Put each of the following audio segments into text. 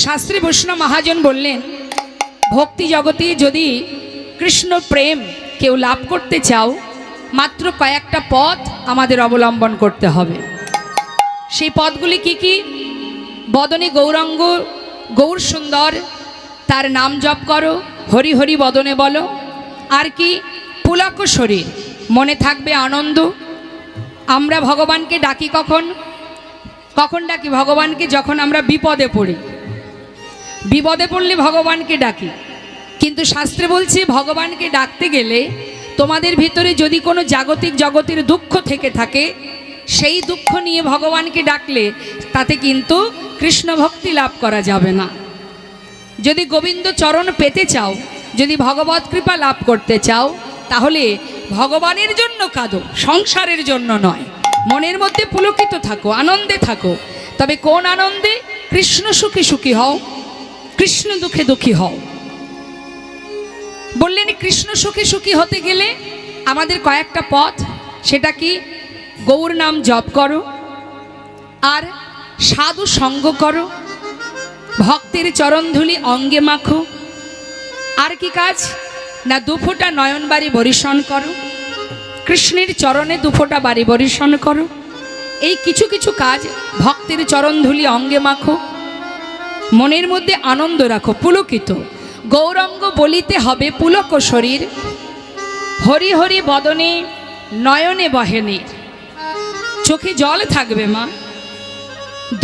শাস্ত্রী বৈষ্ণব মহাজন বললেন, ভক্তি জগতে যদি কৃষ্ণ প্রেম কেউ লাভ করতে চাও, মাত্র কয়েকটা পথ আমাদের অবলম্বন করতে হবে। সেই পথগুলি কি কি? বদনে গৌরাঙ্গ, গৌর সুন্দর, তার নাম জপ করো, হরি হরি বদনে বলো। আর কি? পুলক শরীর, মনে থাকবে আনন্দ। আমরা ভগবানকে ডাকি কখন? কখন ডাকি ভগবানকে? যখন আমরা বিপদে পড়ি। বিপদে পড়লে ভগবানকে ডাকি। কিন্তু শাস্ত্রে বলছে, ভগবানকে ডাকতে গেলে তোমাদের ভিতরে যদি কোনো জাগতিক জগতের দুঃখ থেকে থাকে, সেই দুঃখ নিয়ে ভগবানকে ডাকলে তাতে কিন্তু কৃষ্ণ ভক্তি লাভ করা যাবে না। যদি গোবিন্দ চরণ পেতে চাও, যদি ভগবত কৃপা লাভ করতে চাও, তাহলে ভগবানের জন্য কাঁদো, সংসারের জন্য নয়। মনের মধ্যে পুলকিত থাকো, আনন্দে থাকো। তবে কোন আনন্দে? কৃষ্ণ সুখে সুখী হও, কৃষ্ণ দুঃখে দুঃখী হও। বললেন কৃষ্ণ সুখে সুখী হতে গেলে আমাদের কয়েকটা পথ। সেটা কি? গৌর নাম জপ করো, আর সাধু সঙ্গ করো, ভক্তের চরণধুলি অঙ্গে মাখো। আর কি কাজ? না দুফোঁটা নয়ন বাড়ি বরিশন করো, কৃষ্ণের চরণে দুফোঁটা বাড়ি বরিশন করো। এই কিছু কিছু কাজ, ভক্তের চরণধুলি অঙ্গে মাখো, মনের মধ্যে আনন্দ রাখো, পুলকিত। গৌরাঙ্গ বলিতে হবে পুলক শরীর, হরি হরি বদনে নয়নে বহেনে। চোখে জল থাকবে মা,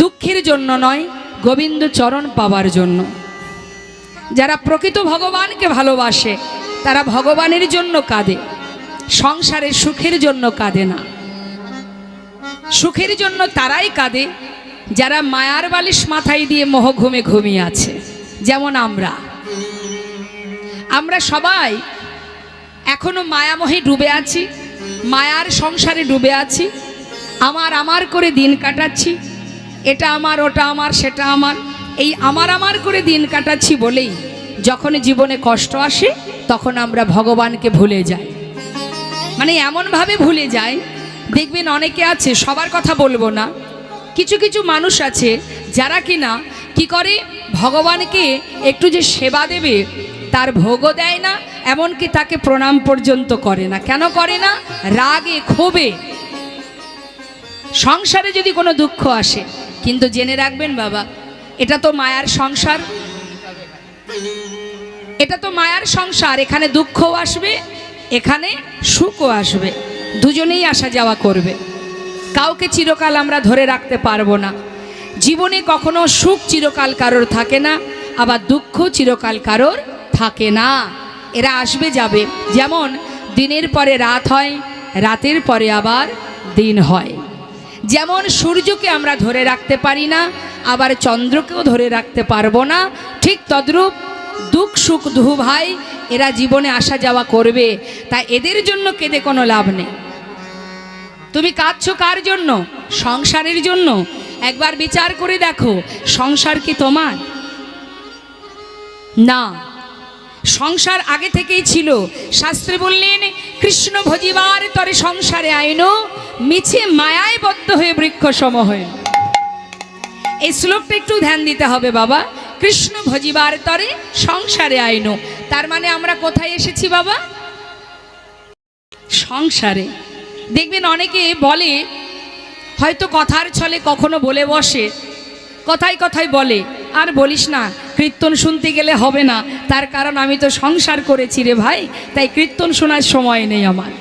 দুঃখের জন্য নয়, গোবিন্দ চরণ পাবার জন্য। যারা প্রকৃত ভগবানকে ভালোবাসে তারা ভগবানের জন্য কাঁদে, সংসারের সুখের জন্য কাঁদে না। সুখের জন্য তারাই কাঁদে যারা মায়ার বালিশ মাথায় দিয়ে মোহ ঘুমে ঘুমিয়ে আছে। যেমন আমরা সবাই এখনো মায়ামোহে ডুবে আছি, মায়ার সংসারে ডুবে আছি। আমার করে দিন কাটাচ্ছি, এটা আমার, ওটা আমার, সেটা আমার। এই আমার করে দিন কাটাচ্ছি বলেই যখন জীবনে কষ্ট আসে তখন আমরা ভগবানকে ভুলে যাই। মানে এমনভাবে ভুলে যাই, দেখবেন অনেকে আছে, সবার কথা বলবো না, কিছু কিছু মানুষ আছে যারা কিনা কি করে, ভগবানকে একটু যে সেবা দেবে তার ভোগও দেয় না, এমনকি তাকে প্রণাম পর্যন্ত করে না। কেন করে না? রাগে ক্ষোভে। সংসারে যদি কোনো দুঃখ আসে, কিন্তু জেনে রাখবেন বাবা, এটা তো মায়ার সংসার, এটা তো মায়ার সংসার। এখানে দুঃখও আসবে, এখানে সুখও আসবে, দুজনেই আসা যাওয়া করবে। কাউকে চিরকাল আমরা ধরে রাখতে পারবো না। জীবনে কখনো সুখ চিরকাল কারোর থাকে না, আবার দুঃখ চিরকাল কারোর থাকে না। এরা আসবে যাবে। যেমন দিনের পরে রাত হয়, রাতের পরে আবার দিন হয়। যেমন সূর্যকে আমরা ধরে রাখতে পারি না, আবার চন্দ্রকেও ধরে রাখতে পারবো না, ঠিক তদ্রূপ দুঃখ সুখ দুহ ভাই এরা জীবনে আসা যাওয়া করবে। তাই এদের জন্য কেঁদে কোনো লাভ নেই। তুমি কাঁদছো কার জন্য? সংসারের জন্য। একবার বিচার করে দেখো, সংসার কি তোমার? না, সংসার আগে থেকেই ছিল। শাস্ত্রে বললেন, কৃষ্ণ ভজিবার তরে সংসারে আইনো, মিছে মায়ায় বদ্ধ হয়ে বৃক্ষ সম হয়ে। এই শ্লোকটা একটু ধ্যান দিতে হবে বাবা। কৃষ্ণ ভজিবার তরে সংসারে আইনো, তার মানে আমরা কোথায় এসেছি বাবা? সংসারে। দেখবেন অনেকে বলে, হয়তো কথার ছলে কখনো বলে বসে, কথায় কথায় বলে, আর বলিস না, কীর্তন শুনতে গেলে হবে না, তার কারণ আমি তো সংসার করেছি রে ভাই, তাই কীর্তন শোনার সময় নেই আমার।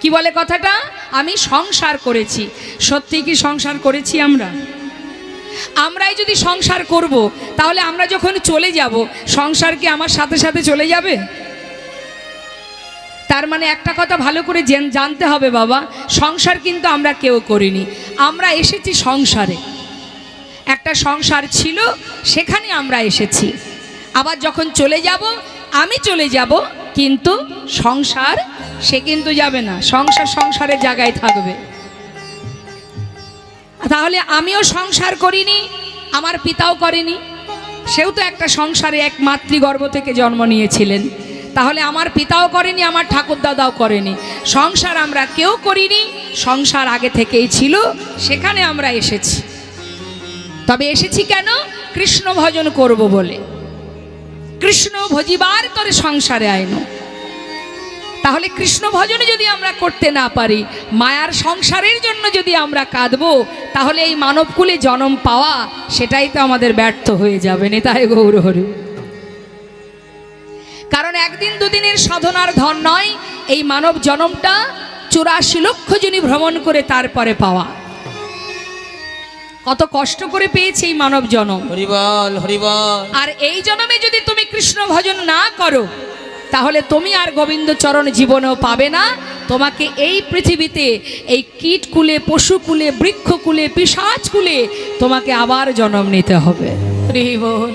কি বলে কথাটা? আমি সংসার করেছি। সত্যি কি সংসার করেছি আমরা? আমরাই যদি সংসার করব, তাহলে আমরা যখন চলে যাব, সংসার কি আমার সাথে সাথে চলে যাবে? তার মানে একটা কথা ভালো করে জানতে হবে বাবা, সংসার কিন্তু আমরা কেউ করিনি, আমরা এসেছি সংসারে। একটা সংসার ছিল, সেখানে আমরা এসেছি। আবার যখন চলে যাব, আমি চলে যাব, কিন্তু সংসার সে কিন্তু যাবে না। সংসার সংসারের জায়গায় থাকবে। তাহলে আমিও সংসার করিনি, আমার পিতাও করেনি, সেও তো একটা সংসারে এক মাতৃগর্ভ থেকে জন্ম নিয়েছিলেন। তাহলে আমার পিতাও করেনি, আমার ঠাকুরদাদাও করেনি। সংসার আমরা কেউ করিনি, সংসার আগে থেকেই ছিল, সেখানে আমরা এসেছি। তবে এসেছি কেন? কৃষ্ণ ভজন করব বলে, কৃষ্ণ ভজিবার তরে সংসারে আইন। তাহলে কৃষ্ণ ভজনে যদি আমরা করতে না পারি, মায়ার সংসারের জন্য যদি আমরা কাঁদবো, তাহলে এই মানবকুলে জন্ম পাওয়া সেটাই তো আমাদের ব্যর্থ হয়ে যাবে। নেতাই গৌর হরি। কারণ একদিন দুদিনের সাধনার ধন নয়, এই মানব জন্মটা 84 লক্ষ জনি ভ্রমণ করে তারপরে পাওয়া। কত কষ্ট করে পেয়েছে এই মানব জন্ম। হরিবল হরিবল। আর এই জন্মে যদি তুমি কৃষ্ণ ভজন না করো, তাহলে তুমি আর গোবিন্দ চরণ জীবনেও পাবে না। তোমাকে এই পৃথিবীতে এই কীট কুলে, পশু কুলে, বৃক্ষ কুলে, পিশাচ কুলে তোমাকে আবার জন্ম নিতে হবে। হরিবল।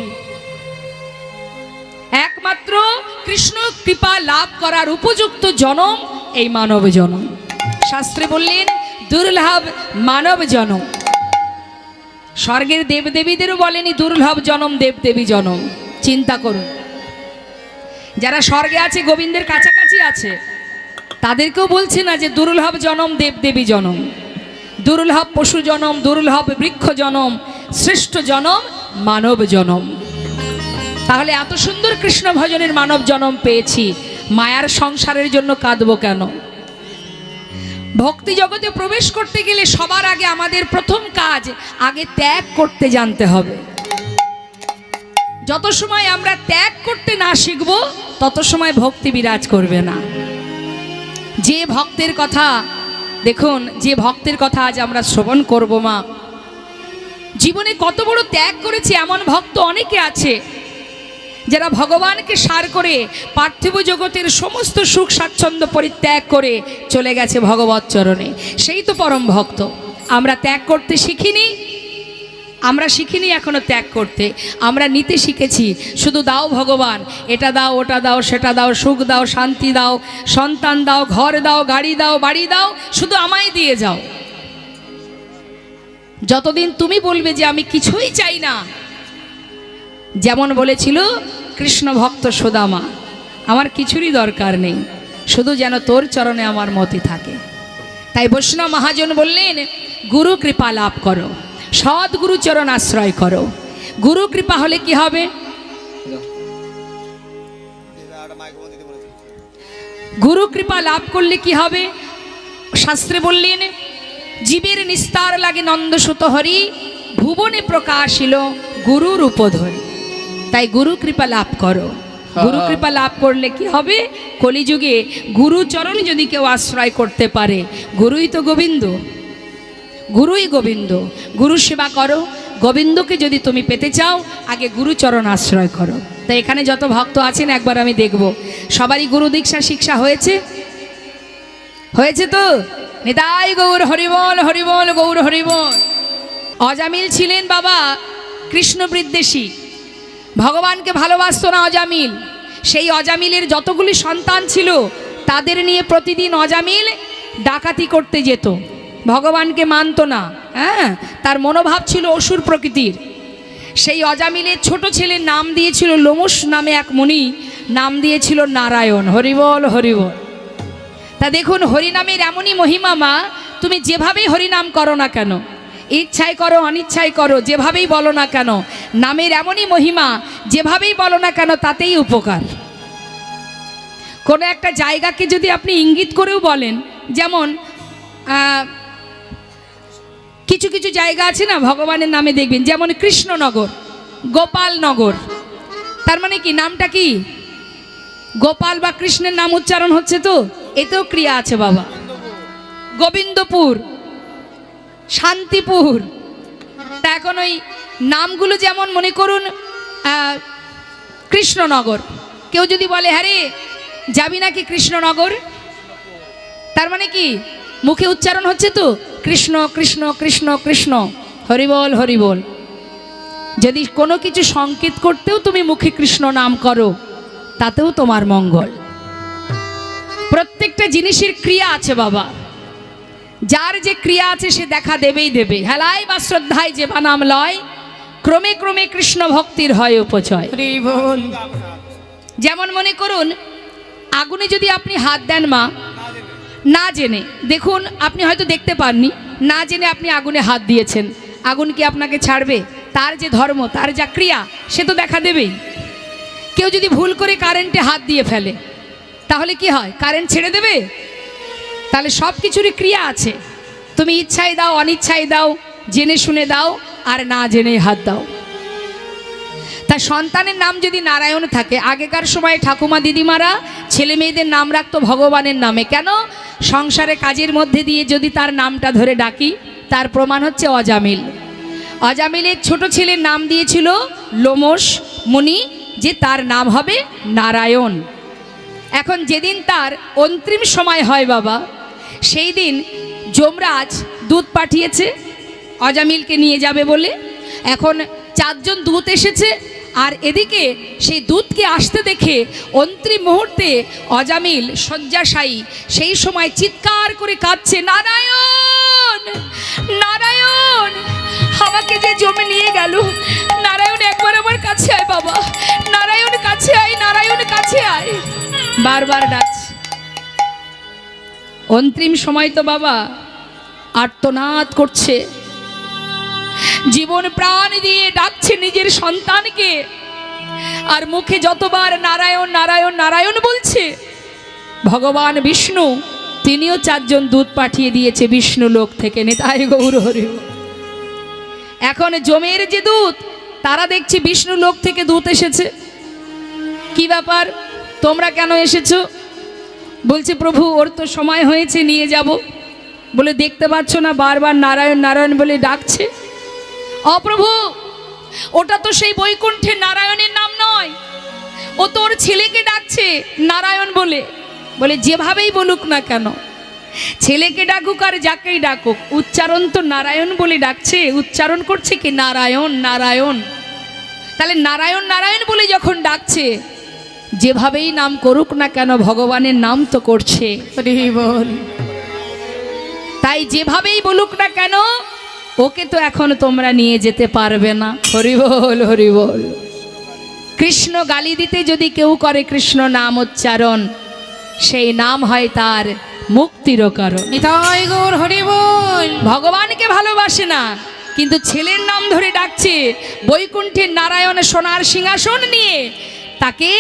একমাত্র কৃষ্ণ কৃপা লাভ করার উপযুক্ত জন্ম এই মানব জন্ম। শাস্ত্রে বললেন দুর্লভ মানব জন্ম। স্বর্গের দেবদেবীদেরও বলেনি দুর্লভ জনম, দেবদেবী জনম। চিন্তা করুন, যারা স্বর্গে আছে, গোবিন্দের কাছাকাছি আছে, তাদেরকেও বলছে না যে দুর্লভ জনম, দেবদেবী জনম। দুর্লভ পশু জনম, দুর্লভ বৃক্ষ জনম, শ্রেষ্ঠ জনম মানব জনম। তাহলে এত সুন্দর কৃষ্ণ ভজনের মানব জনম পেয়েছি, মায়ার সংসারের জন্য কাঁদবো কেন? ভক্তি জগতে প্রবেশ করতে গেলে সবার আগে আমাদের প্রথম কাজ, আগে ত্যাগ করতে জানতে হবে। যত সময় আমরা ত্যাগ করতে না শিখব, তত সময় ভক্তি বিরাজ করবে না। যে ভক্তের কথা দেখুন, যে ভক্তের কথা আজ আমরা শ্রবণ করব, মা জীবনে কত বড় ত্যাগ করেছে এমন ভক্ত অনেকে আছে, যারা ভগবানকে সার করে পার্থিব জগতের সমস্ত সুখ স্বাচ্ছন্দ্য পরিত্যাগ করে চলে গেছে ভগবৎ চরণে। সেই তো পরম ভক্ত। আমরা ত্যাগ করতে শিখিনি, আমরা শিখিনি এখনো ত্যাগ করতে। আমরা নিতে শিখেছি, শুধু দাও ভগবান, এটা দাও, ওটা দাও, সেটা দাও, সুখ দাও, শান্তি দাও, সন্তান দাও, ঘর দাও, গাড়ি দাও, বাড়ি দাও, শুধু আমায় দিয়ে যাও। যতদিন তুমি বলবে যে আমি কিছুই চাই না, যেমন বলেছিল কৃষ্ণ ভক্ত সুদামা, আমার কিছুরই দরকার নেই, শুধু যেন তোর চরণে আমার মতি থাকে। তাই বৈষ্ণব মহাজন বললেন গুরু কৃপা লাভ করো, সদ্গুরু চরণ আশ্রয় করো। গুরু কৃপা হলে কি হবে? গুরু কৃপা লাভ করলে কি হবে? শাস্ত্রে বললেন জীবের নিস্তার লাগে নন্দসুত হরি, ভুবনে প্রকাশিল গুরুর উপধরি। তাই গুরু কৃপা লাভ করো। গুরু কৃপা লাভ করলে কি হবে? কলিযুগে গুরু চরণ যদি কেউ আশ্রয় করতে পারে, গুরুই তো গোবিন্দ, গুরুই গোবিন্দ। গুরু সেবা করো। গোবিন্দকে যদি তুমি পেতে চাও, আগে গুরুচরণ আশ্রয় করো। তাই এখানে যত ভক্ত আছেন একবার আমি দেখব, সবারই গুরু দীক্ষা শিক্ষা হয়েছে? হয়েছে তো? নিতাই গৌর হরিবল হরিবল গৌর হরিবল। অজামিল ছিলেন বাবা কৃষ্ণ বিদ্বেষী, ভগবানকে ভালোবাসত না অজামিল। সেই অজামিলের যতগুলি সন্তান ছিল, তাদের নিয়ে প্রতিদিন অজামিল ডাকাতি করতে যেত, ভগবানকে মানত না। হ্যাঁ, তার মনোভাব ছিল অসুর প্রকৃতির। সেই অজামিলের ছোট ছেলের নাম দিয়েছিল লোমস নামে এক মুনি, নাম দিয়েছিল নারায়ণ। হরিবল হরিবল। তা দেখুন, হরিনামের এমনই মহিমা মা, তুমি যেভাবেই হরিনাম করো না কেন, ইচ্ছায় করো অনিচ্ছায় করো, যেভাবেই বলো না কেন, নামের এমনই মহিমা, যেভাবেই বলো না কেন তাতেই উপকার। কোনো একটা জায়গাকে যদি আপনি ইঙ্গিত করেও বলেন, যেমন কিছু কিছু জায়গা আছে না ভগবানের নামে দেখবেন, যেমন কৃষ্ণনগর, গোপালনগর, তার মানে কি নামটা কি? গোপাল বা কৃষ্ণের নাম উচ্চারণ হচ্ছে, তো এতেও ক্রিয়া আছে বাবা। গোবিন্দপুর, শান্তিপুর। তা এখন ওই নামগুলো যেমন মনে করুন কৃষ্ণনগর, কেউ যদি বলে হ্যাঁ রে যাবি নাকি কৃষ্ণনগর, তার মানে কি মুখে উচ্চারণ হচ্ছে তো কৃষ্ণ কৃষ্ণ কৃষ্ণ কৃষ্ণ, হরিবল হরিবল। যদি কোনো কিছু সংকেত করতেও তুমি মুখে কৃষ্ণ নাম করো, তাতেও তোমার মঙ্গল। প্রত্যেকটা জিনিসের ক্রিয়া আছে বাবা, যার যে ক্রিয়া আছে সে দেখা দেবেই দেবে। হেলায় বা শ্রদ্ধায় যে বা নাম লয়, ক্রমে ক্রমে কৃষ্ণ ভক্তির হয় উপচয়। যেমন মনে করুন আগুনে যদি আপনি হাত দেন মা, না জেনে, দেখুন আপনি হয়তো দেখতে পাননি, না জেনে আপনি আগুনে হাত দিয়েছেন, আগুন কি আপনাকে ছাড়বে? তার যে ধর্ম, তার যা ক্রিয়া, সে তো দেখা দেবেই। কেউ যদি ভুল করে কারেন্টে হাত দিয়ে ফেলে, তাহলে কি হয়? কারেন্ট ছেড়ে দেবে? তাহলে সব কিছুরই ক্রিয়া আছে। তুমি ইচ্ছায় দাও, অনিচ্ছায় দাও, জেনে শুনে দাও, আর না জেনে হাত দাও। তা সন্তানের নাম যদি নারায়ণ থাকে, আগেকার সময় ঠাকুমা দিদিমারা ছেলে মেয়েদের নাম রাখতো ভগবানের নামে। কেন? সংসারে কাজের মধ্যে দিয়ে যদি তার নামটা ধরে ডাকি, তার প্রমাণ হচ্ছে অজামিল। অজামিলের ছোট ছেলের নাম দিয়েছিল লোমশ মুনি, যে তার নাম হবে নারায়ণ। এখন যেদিন তার অন্তিম সময় হয় বাবা, সেই দিন যমরাজ দূত পাঠিয়েছে অজামিলকে নিয়ে যাবে বলে। এখন 4 জন দূত এসেছে, আর এদিকে সেই দূতকে আসতে দেখে অন্তিম মুহূর্তে অজামিল শয্যাশায়ী, সেই সময় চিৎকার করে কাঁদছে, নারায়ণ নারায়ণ, আমাকে যে জমে নিয়ে গেল, নারায়ণ একবার আমার কাছে আয় বাবা, নারায়ণ কাছে আয়, নারায়ণ কাছে আয়, বারবার ডাকছে। অন্তিম সময় তো বাবা আর্তনাদ করছে, জীবন প্রাণ দিয়ে ডাকছে নিজের সন্তানকে, আর মুখে যতবার নারায়ণ নারায়ণ নারায়ণ বলছে। ভগবান বিষ্ণু তিনিও 4 জন দূত পাঠিয়ে দিয়েছে বিষ্ণু লোক থেকে। নিতাই গৌর হরি। এখন যমের যে দূত, তারা দেখছি বিষ্ণু লোক থেকে দূত এসেছে। কি ব্যাপার, তোমরা কেন এসেছো? বলছে প্রভু, ওর তো সময় হয়েছে, নিয়ে যাব। বলে দেখতে পাচ্ছ না বারবার নারায়ণ নারায়ণ বলে ডাকছে? অপ্রভু, ওটা তো সেই বৈকুণ্ঠে নারায়ণের নাম নয়, ও তোর ছেলেকে ডাকছে নারায়ণ বলে। বলে যেভাবেই বলুক না কেন, ছেলেকে ডাকুক আর যাকেই ডাকুক, উচ্চারণ তো নারায়ণ বলে ডাকছে, উচ্চারণ করছে কি নারায়ণ নারায়ণ। তাহলে নারায়ণ নারায়ণ বলে যখন ডাকছে, যেভাবেই নাম করুক না কেন, ভগবানের নাম তো করছে। বল, তাই যেভাবেই বলুক না কেন, ওকে তো এখন তোমরা নিয়ে যেতে পারবে না। হরি বল হরি বল। কৃষ্ণ গালি দিতে যদি কেউ করে কৃষ্ণ নাম উচ্চারণ, সেই নাম হয় তার মুক্তির কারণ। নিতাই গৌর হরি বল। ভগবানকে ভালোবাসে না, কিন্তু ছেলের নাম ধরে ডাকছে। বৈকুণ্ঠের নারায়ণ সোনার সিংহাসন নিয়ে তাকে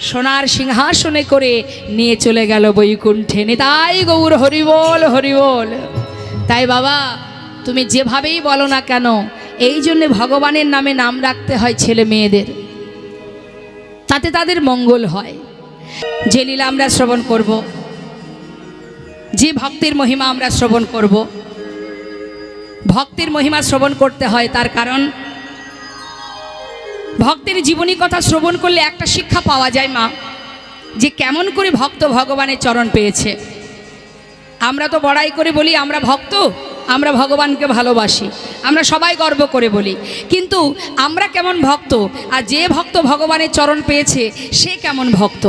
সোনার সিংহাসনে করে নিয়ে চলে গেল বৈকুণ্ঠে। নিতাই গৌর হরি বল হরি বল। তাই বাবা, তুমি যেভাবেই বলো না কেন, এই জন্যে ভগবানের নামে নাম রাখতে হয় ছেলে মেয়েদের, তাতে তাদের মঙ্গল হয়। যে লীলা আমরা শ্রবণ করব, যে ভক্তির মহিমা আমরা শ্রবণ করব, ভক্তির মহিমা শ্রবণ করতে হয়। তার কারণ ভক্তের জীবনী কথা শ্রবণ করলে একটা শিক্ষা পাওয়া যায় মা, যে কেমন করে ভক্ত ভগবানের চরণ পেয়েছে। আমরা তো বড়াই করে বলি আমরা ভক্ত, আমরা ভগবানকে ভালোবাসি, আমরা সবাই গর্ব করে বলি, কিন্তু আমরা কেমন ভক্ত, আর যে ভক্ত ভগবানের চরণ পেয়েছে সে কেমন ভক্ত,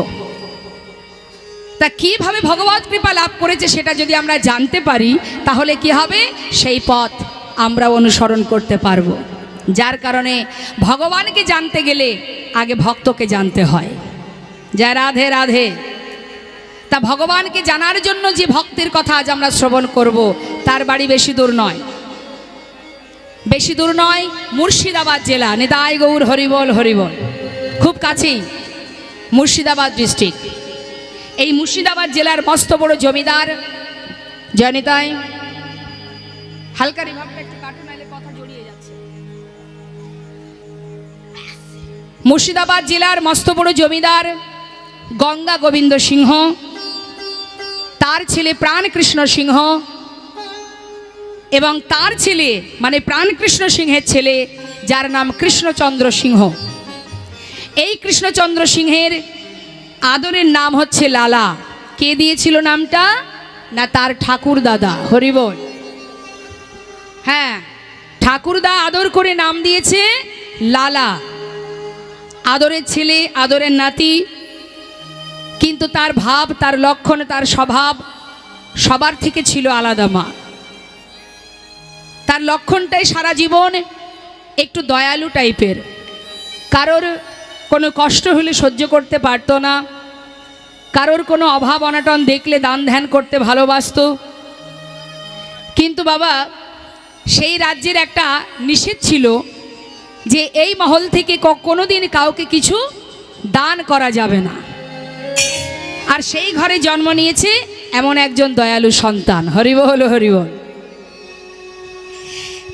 তা কিভাবে ভগবত কৃপা লাভ করেছে সেটা যদি আমরা জানতে পারি, তাহলে কি হবে, সেই পথ আমরা অনুসরণ করতে পারবো। যার কারণে ভগবানকে জানতে গেলে আগে ভক্তকে জানতে হয়। জয় রাধে রাধে। তা ভগবানকে জানার জন্য যে ভক্তের কথা আজ আমরা শ্রবণ করব, তার বাড়ি বেশি দূর নয়, বেশি দূর নয়, মুর্শিদাবাদ জেলা। নিতাই গৌর হরিবল হরিবল। খুব কাছেই মুর্শিদাবাদ ডিস্ট্রিক্ট। এই মুর্শিদাবাদ জেলার মস্ত বড় জমিদার, জয় নিতাই, হালকা রিভাবটা একটু কাটুন, নাইলে কথা জড়িয়ে যাচ্ছে। মুর্শিদাবাদ জেলার মস্ত বড় জমিদার গঙ্গা গোবিন্দ সিংহ, তার ছেলে প্রাণকৃষ্ণ সিংহ, এবং তার ছেলে মানে প্রাণকৃষ্ণ সিংহের ছেলে, যার নাম কৃষ্ণচন্দ্র সিংহ। এই কৃষ্ণচন্দ্র সিংহের আদরের নাম হচ্ছে লালা। কে দিয়েছিল নামটা? না তার ঠাকুর দাদা। হরিবল। হ্যাঁ, ঠাকুরদা আদর করে নাম দিয়েছে লালা। আদরের ছেলে, আদরের নাতি, কিন্তু তার ভাব, তার লক্ষণ, তার স্বভাব সবার থেকে ছিল আলাদা মা। তার লক্ষণটাই সারা জীবন একটু দয়ালু টাইপের, কারোর কোনো কষ্ট হলে সহ্য করতে পারতো না, কারোর কোনো অভাব অনাটন দেখলে দান ধ্যান করতে ভালোবাসতো। কিন্তু বাবা, সেই রাজ্যের একটা নিষেধ ছিল যে এই মহল থেকে কোনোদিন কাউকে কিছু দান করা যাবে না। আর সেই ঘরে জন্ম নিয়েছে এমন একজন দয়ালু সন্তান। হরিবল হরিবল।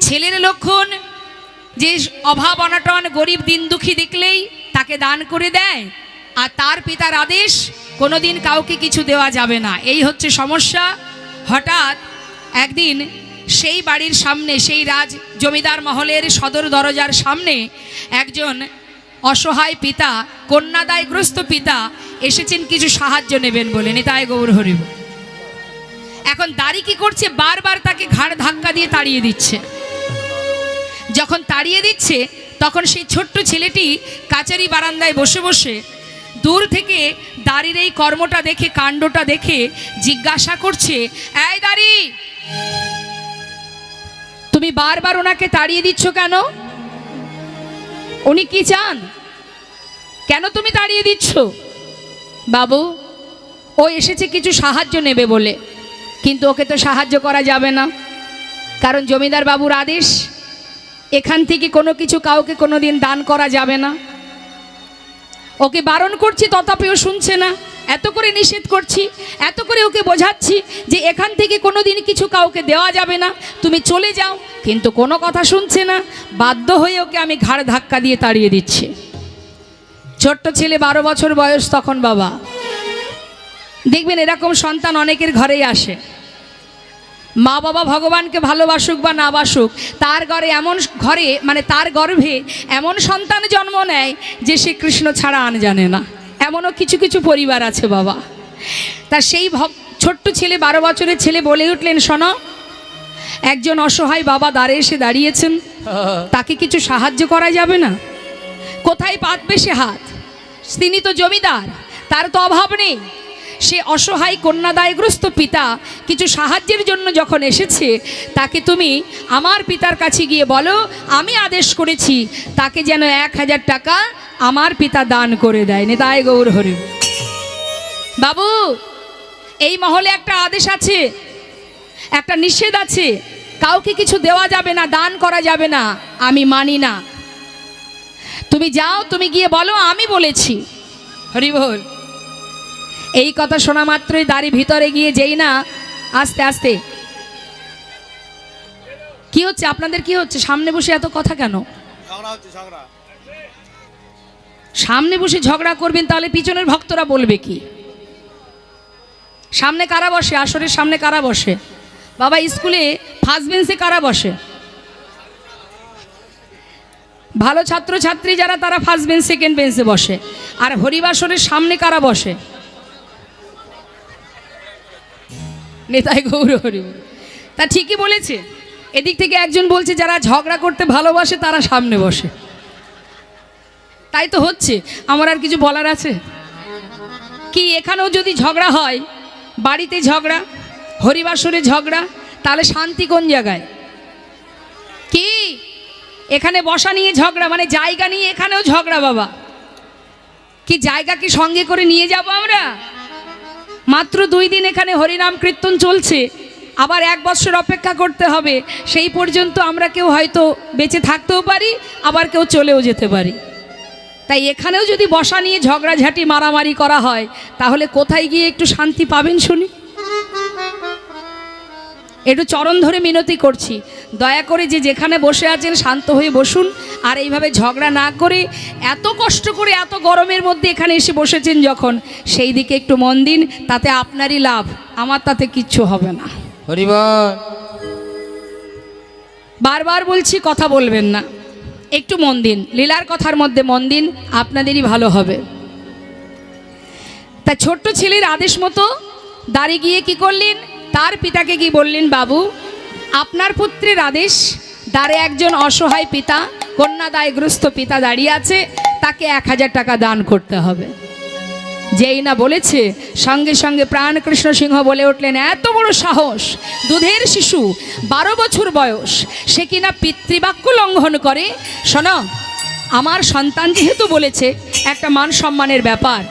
ছেলের লক্ষণ যে অভাব অনটন গরিব দিন দুঃখী দেখলেই তাকে দান করে দেয়, আর তার পিতার আদেশ কোনোদিন কাউকে কিছু দেওয়া যাবে না। এই হচ্ছে সমস্যা। হঠাৎ একদিন সেই বাড়ির সামনে, সেই রাজ জমিদার মহলের সদর দরজার সামনে একজন অসহায় পিতা, কন্যাদায়গ্রস্ত পিতা এসেছেন কিছু সাহায্য নেবেন বলে। নিতাই গৌর হরিব। এখন দাড়ি কি করছে, বারবার তাকে ঘাড় ধাক্কা দিয়ে তাড়িয়ে দিচ্ছে। যখন তাড়িয়ে দিচ্ছে তখন সেই ছোট্ট ছেলেটি কাচারি বারান্দায় বসে বসে দূর থেকে দাড়ির এই কর্মটা দেখে, কাণ্ডটা দেখে জিজ্ঞাসা করছে, এই দাড়ি, তুমি বারবার ওনাকে তাড়িয়ে দিচ্ছ কেন? উনি কি চান? কেন তুমি তাড়িয়ে দিচ্ছ? বাবু, ও এসেছে কিছু সাহায্য নেবে বলে, কিন্তু ওকে তো সাহায্য করা যাবে না, কারণ জমিদার বাবুর আদেশ এখান থেকে কোনো কিছু কাউকে কোনো দিন দান করা যাবে না। ওকে বারণ করছি তথাপিও শুনছে না। এত করে নিষেধ করছি, এত করে ওকে বোঝাচ্ছি যে এখান থেকে কোনো দিন কিছু কাউকে দেওয়া যাবে না, তুমি চলে যাও, কিন্তু কোনো কথা শুনছে না। বাধ্য হয়ে ওকে আমি ঘাড় ধাক্কা দিয়ে তাড়িয়ে দিচ্ছি। ছোট্ট ছেলে, 12 বছর বয়স তখন। বাবা, দেখবেন এরকম সন্তান অনেকের ঘরেই আসে। মা বাবা ভগবানকে ভালোবাসুক বা না বাসুক, তার তার গর্ভে এমন সন্তান জন্ম নেয় যে সে কৃষ্ণ ছাড়া আন জানে না। এমনও কিছু কিছু পরিবার আছে বাবা। তা সেই ছোট্ট ছেলে, 12 বছরের ছেলে বলে উঠলেন, শোনো, একজন অসহায় বাবা দ্বারে এসে দাঁড়িয়েছেন, তাকে কিছু সাহায্য করা যাবে না? কোথায় পাতবে সে হাত? তিনি তো জমিদার, তার তো অভাব নেই। সে অসহায় কন্যাদায়গ্রস্ত পিতা কিছু সাহায্যের জন্য যখন এসেছে, তাকে তুমি আমার পিতার কাছে গিয়ে বলো, আমি আদেশ করেছি তাকে যেন 1000 টাকা আমার পিতা দান করে দেয়। নিতাই গৌর হরি। বাবু, এই মহলে একটা আদেশ আছে, একটা নিষেধ আছে, কাউকে কিছু দেওয়া যাবে না, দান করা যাবে না। আমি মানি না। তুমি যাও, তুমি গিয়ে বলো আমি বলেছি। হরি বল। এই কথা শোনা মাত্রই দাড়ি ভিতরে গিয়ে যেই না, আস্তে আস্তে, কি হচ্ছে আপনাদের? কি হচ্ছে? সামনে বসে এত কথা কেন? সামনে বসে ঝগড়া করবেন তাহলে পিছনের ভক্তরা বলবে কি? সামনে কারা বসে? আসরের সামনে কারা বসে? বাবা, স্কুলে ফার্স্ট বেঞ্চে কারা বসে? ভালো ছাত্র ছাত্রী যারা, তারা ফার্স্ট বেঞ্চ, সেকেন্ড বেঞ্চে বসে। আর হরিবাসরের সামনে কারা বসে? নেতাই গৌর হরি। তা ঠিকই বলেছে। এদিক থেকে একজন বলছে যারা ঝগড়া করতে ভালোবাসে তারা সামনে বসে। তাই তো হচ্ছে। আমার আর কিছু বলার আছে কি? এখানেও যদি ঝগড়া হয়, বাড়িতে ঝগড়া, হরিবাসরে ঝগড়া, তাহলে শান্তি কোন জায়গায়? কি এখানে বসা নিয়ে ঝগড়া, মানে জায়গা নিয়ে এখানেও ঝগড়া। বাবা, কি জায়গা কি সঙ্গে করে নিয়ে যাব আমরা? মাত্র 2 দিন এখানে হরিনাম কীর্তন চলছে, আবার 1 বছর অপেক্ষা করতে হবে। সেই পর্যন্ত আমরা কেউ হয়তো বেঁচে থাকতেও পারি, আবার কেউ চলেও যেতে পারি। তাই এখানেও যদি বসা নিয়ে ঝগড়াঝাটি মারামারি করা হয়, তাহলে কোথায় গিয়ে একটু শান্তি পাবেন শুনি? একটু চরণ ধরে মিনতি করছি, দয়া করে যে যেখানে বসে আছেন শান্ত হয়ে বসুন, আর এইভাবে ঝগড়া না করে, এত কষ্ট করে এত গরমের মধ্যে এখানে এসে বসেছেন যখন, সেই দিকে একটু মন দিন, তাতে আপনারই লাভ, আমার তাতে কিচ্ছু হবে না। হরিবল। বারবার বলছি কথা বলবেন না, একটু মন দিন, লীলার কথার মধ্যে মন দিন, আপনাদেরই ভালো হবে। তা ছোট্ট ছেলের আদেশ মতো দাঁড়িয়ে গিয়ে কি করলেন? তার পিতাকে গিয়ে বললেন, বাবু, আপনার পুত্রের আদেশ, দ্বারে একজন অসহায় পিতা, কন্যাদায়গ্রস্ত পিতা দাঁড়িয়ে আছে, তাকে 1000 টাকা দান করতে হবে। যেই না বলেছে, সঙ্গে সঙ্গে প্রাণকৃষ্ণ সিংহ বলে উঠলেন, এত বড় সাহস! দুধের শিশু, 12 বছর বয়স, সে কিনা পিতৃবাক্য লঙ্ঘন করে। শোনো, আমার সন্তান যেহেতু বলেছে, একটা মান সম্মানের ব্যাপার,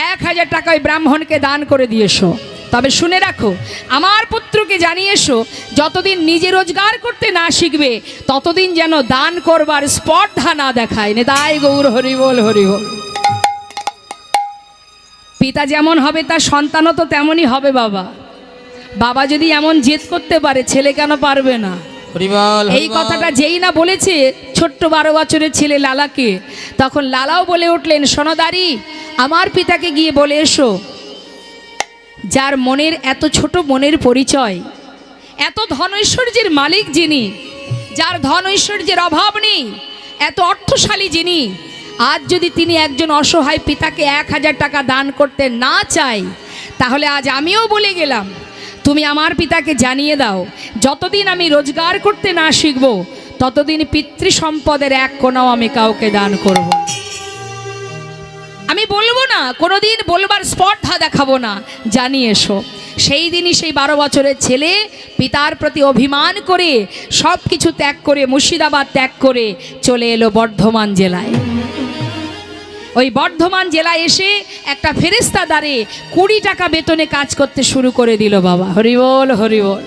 1000 টাকা ওই ব্রাহ্মণকে দান করে দিয়েছো। তবে শুনে রাখো, আমার পুত্রকে জানিয়ে এসো, যতদিন নিজে রোজগার করতে না শিখবে ততদিন যেন দান করবার স্পর্ধা না দেখায়। নিতাই গৌর হরিবোল হরিবোল। পিতা যেমন হবে তার সন্তানও তো তেমনই হবে বাবা। বাবা যদি এমন জেদ করতে পারে, ছেলে কেন পারবে না? এই কথাটা যেই না বলেছে ছোট্ট 12 বছরের ছেলে লালাকে, তখন লালাও বলে উঠলেন, সোনাদারি আমার পিতাকে গিয়ে বলে এসো, যার মনের এত ছোট মনের পরিচয়, এত ধন ঐশ্বর্যের মালিক যিনি, যার ধন ঐশ্বর্যের অভাব নেই, এত অর্থশালী যিনি, আজ যদি তিনি একজন অসহায় পিতাকে 1000 টাকা দান করতে না চায়, তাহলে আজ আমিও বলে গেলাম, তুমি আমার পিতাকে জানিয়ে দাও, যতদিন আমি রোজগার করতে না শিখব ততদিন পিতৃ সম্পদের 1 কোনাও আমি কাউকে দান করব। আমি বলবো না, কোনোদিন বলবার স্পর্ধা দেখাবো না, জানিয়ে এসো। সেই দিনই সেই 12 বছরের ছেলে পিতার প্রতি অভিমান করে সব কিছু ত্যাগ করে, মুর্শিদাবাদ ত্যাগ করে চলে এলো বর্ধমান জেলায়। ওই বর্ধমান জেলায় এসে একটা ফেরেস্তা দ্বারে 20 টাকা বেতনে কাজ করতে শুরু করে দিল বাবা। হরিবোল হরিবোল।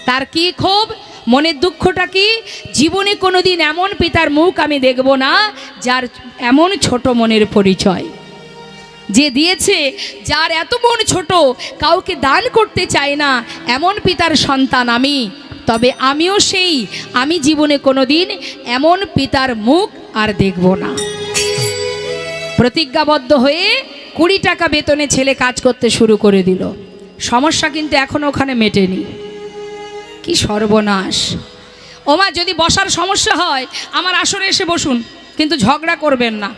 তার কি ক্ষোভ, মনের দুঃখটা কি? জীবনে কোনোদিন এমন পিতার মুখ আমি দেখব না যার এমন ছোট মনের পরিচয়, যে দিয়েছে, যার এত মন ছোট, কাউকে দান করতে চায় না, এমন পিতার সন্তান আমি। তবে আমিও সেই, আমি জীবনে কোনোদিন এমন পিতার মুখ আর দেখব না। প্রতিজ্ঞাবদ্ধ হয়ে 20 টাকা বেতনে ছেলে কাজ করতে শুরু করে দিল। সমস্যা কিন্তু এখনো ওখানে মেটেনি। কি সর্বনাশ! ওমা, যদি বসার সমস্যা হয় আমার আসরে এসে বসুন, কিন্তু ঝগড়া করবেন না।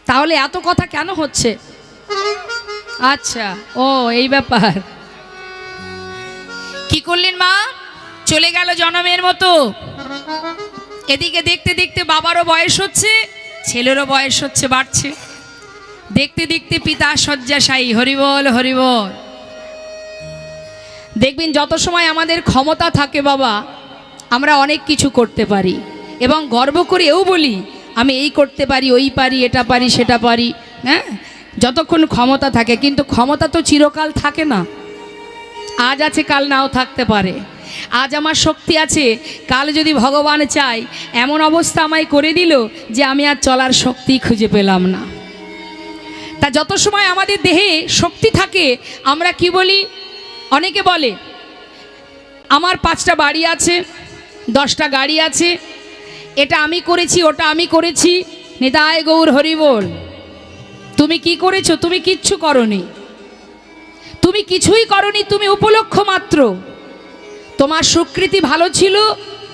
তাহলে এত কথা কেন হচ্ছে? আচ্ছা, ও এই ব্যাপার। কি করলেন মা? চলে গেল জনমের মতো। এদিকে দেখতে দেখতে বাবারও বয়স হচ্ছে, ছেলেরও বয়স হচ্ছে, বাড়ছে। দেখতে দেখতে পিতা শয্যাশায়ী। হরিবল হরিবল। দেখবেন যত সময় আমাদের ক্ষমতা থাকে বাবা, আমরা অনেক কিছু করতে পারি এবং গর্ব করেও বলি আমি এই করতে পারি, ওই পারি, এটা পারি, সেটা পারি। হ্যাঁ, যতক্ষণ ক্ষমতা থাকে। কিন্তু ক্ষমতা তো চিরকাল থাকে না। আজ আছে, কাল নাও থাকতে পারে। আজ আমার শক্তি আছে, কাল যদি ভগবান চায় এমন অবস্থা আমায় করে দিল যে আমি আর চলার শক্তি খুঁজে পেলাম না। তা যত সময় আমাদের দেহে শক্তি থাকে আমরা কি বলি? অনেকে বলে আমার 5টা বাড়ি আছে, 10টা গাড়ি আছে, এটা আমি করেছি, ওটা আমি করেছি। নিতাই গৌর হরিবোল। তুমি কি করেছো? তুমি কিচ্ছু করনি, তুমি কিছুই করনি, তুমি উপলক্ষ মাত্র। তোমার সুকৃতি ভালো ছিল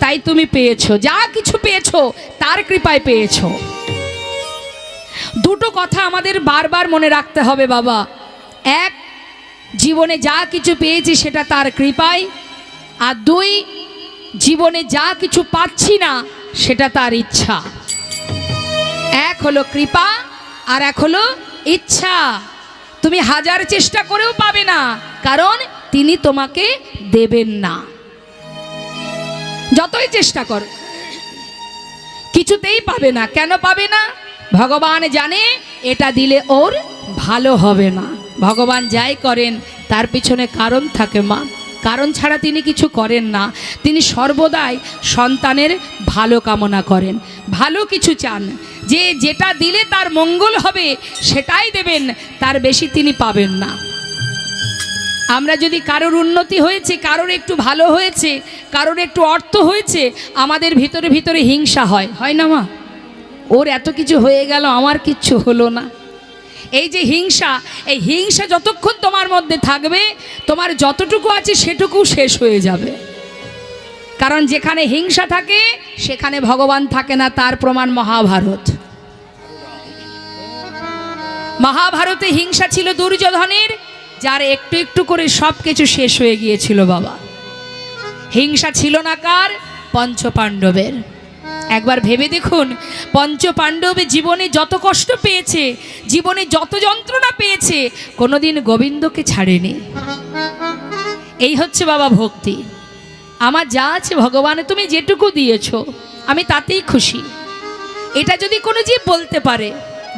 তাই তুমি পেয়েছো, যা কিছু পেয়েছো তার কৃপায় পেয়েছো। দুটো কথা আমাদের বারবার মনে রাখতে হবে বাবা। এক, জীবনে যা কিছু পেয়েছি সেটা তার কৃপায়। আর 2, জীবনে যা কিছু পাচ্ছি না সেটা তার ইচ্ছা। এক হলো কৃপা আর এক হলো ইচ্ছা। তুমি 1000 চেষ্টা করেও পাবে না, কারণ তিনি তোমাকে দেবেন না। যতই চেষ্টা করো কিছুতেই পাবে না। কেন পাবে না? ভগবান জানে এটা দিলে ওর ভালো হবে না। ভগবান যাই করেন তার পিছনে কারণ থাকে মা। কারণ ছাড়া তিনি কিছু করেন না। তিনি সর্বদাই সন্তানের ভালো কামনা করেন, ভালো কিছু চান, যে যেটা দিলে তার মঙ্গল হবে সেটাই দেবেন, তার বেশি তিনি পাবেন না। আমরা যদি কারোর উন্নতি হয়েছে, কারোর একটু ভালো হয়েছে, কারোর একটু অর্থ হয়েছে, আমাদের ভিতরে ভিতরে হিংসা হয়, হয় না মা? ওর এত কিছু হয়ে গেল, আমার কিচ্ছু হলো না। এই যে হিংসা, এই হিংসা যতক্ষণ তোমার মধ্যে থাকবে তোমার যতটুকু আছে সেটুকু শেষ হয়ে যাবে। কারণ যেখানে হিংসা থাকে সেখানে ভগবান থাকে না। তার প্রমাণ মহাভারত। মহাভারতে হিংসা ছিল দুর্যোধনের, যার একটু একটু করে সব কিছু শেষ হয়ে গিয়েছিল বাবা। হিংসা ছিল না কার? পঞ্চপাণ্ডবের। একবার ভেবে দেখুন, পঞ্চপাণ্ডব জীবনে যত কষ্ট পেয়েছে, জীবনে যত যন্ত্রণা পেয়েছে, কোনোদিন গোবিন্দকে ছাড়েনি। এই হচ্ছে বাবা ভক্তি। আমার যা আছে ভগবান তুমি যেটুকু দিয়েছো আমি তাতেই খুশি। এটা যদি কোনো জীব বলতে পারে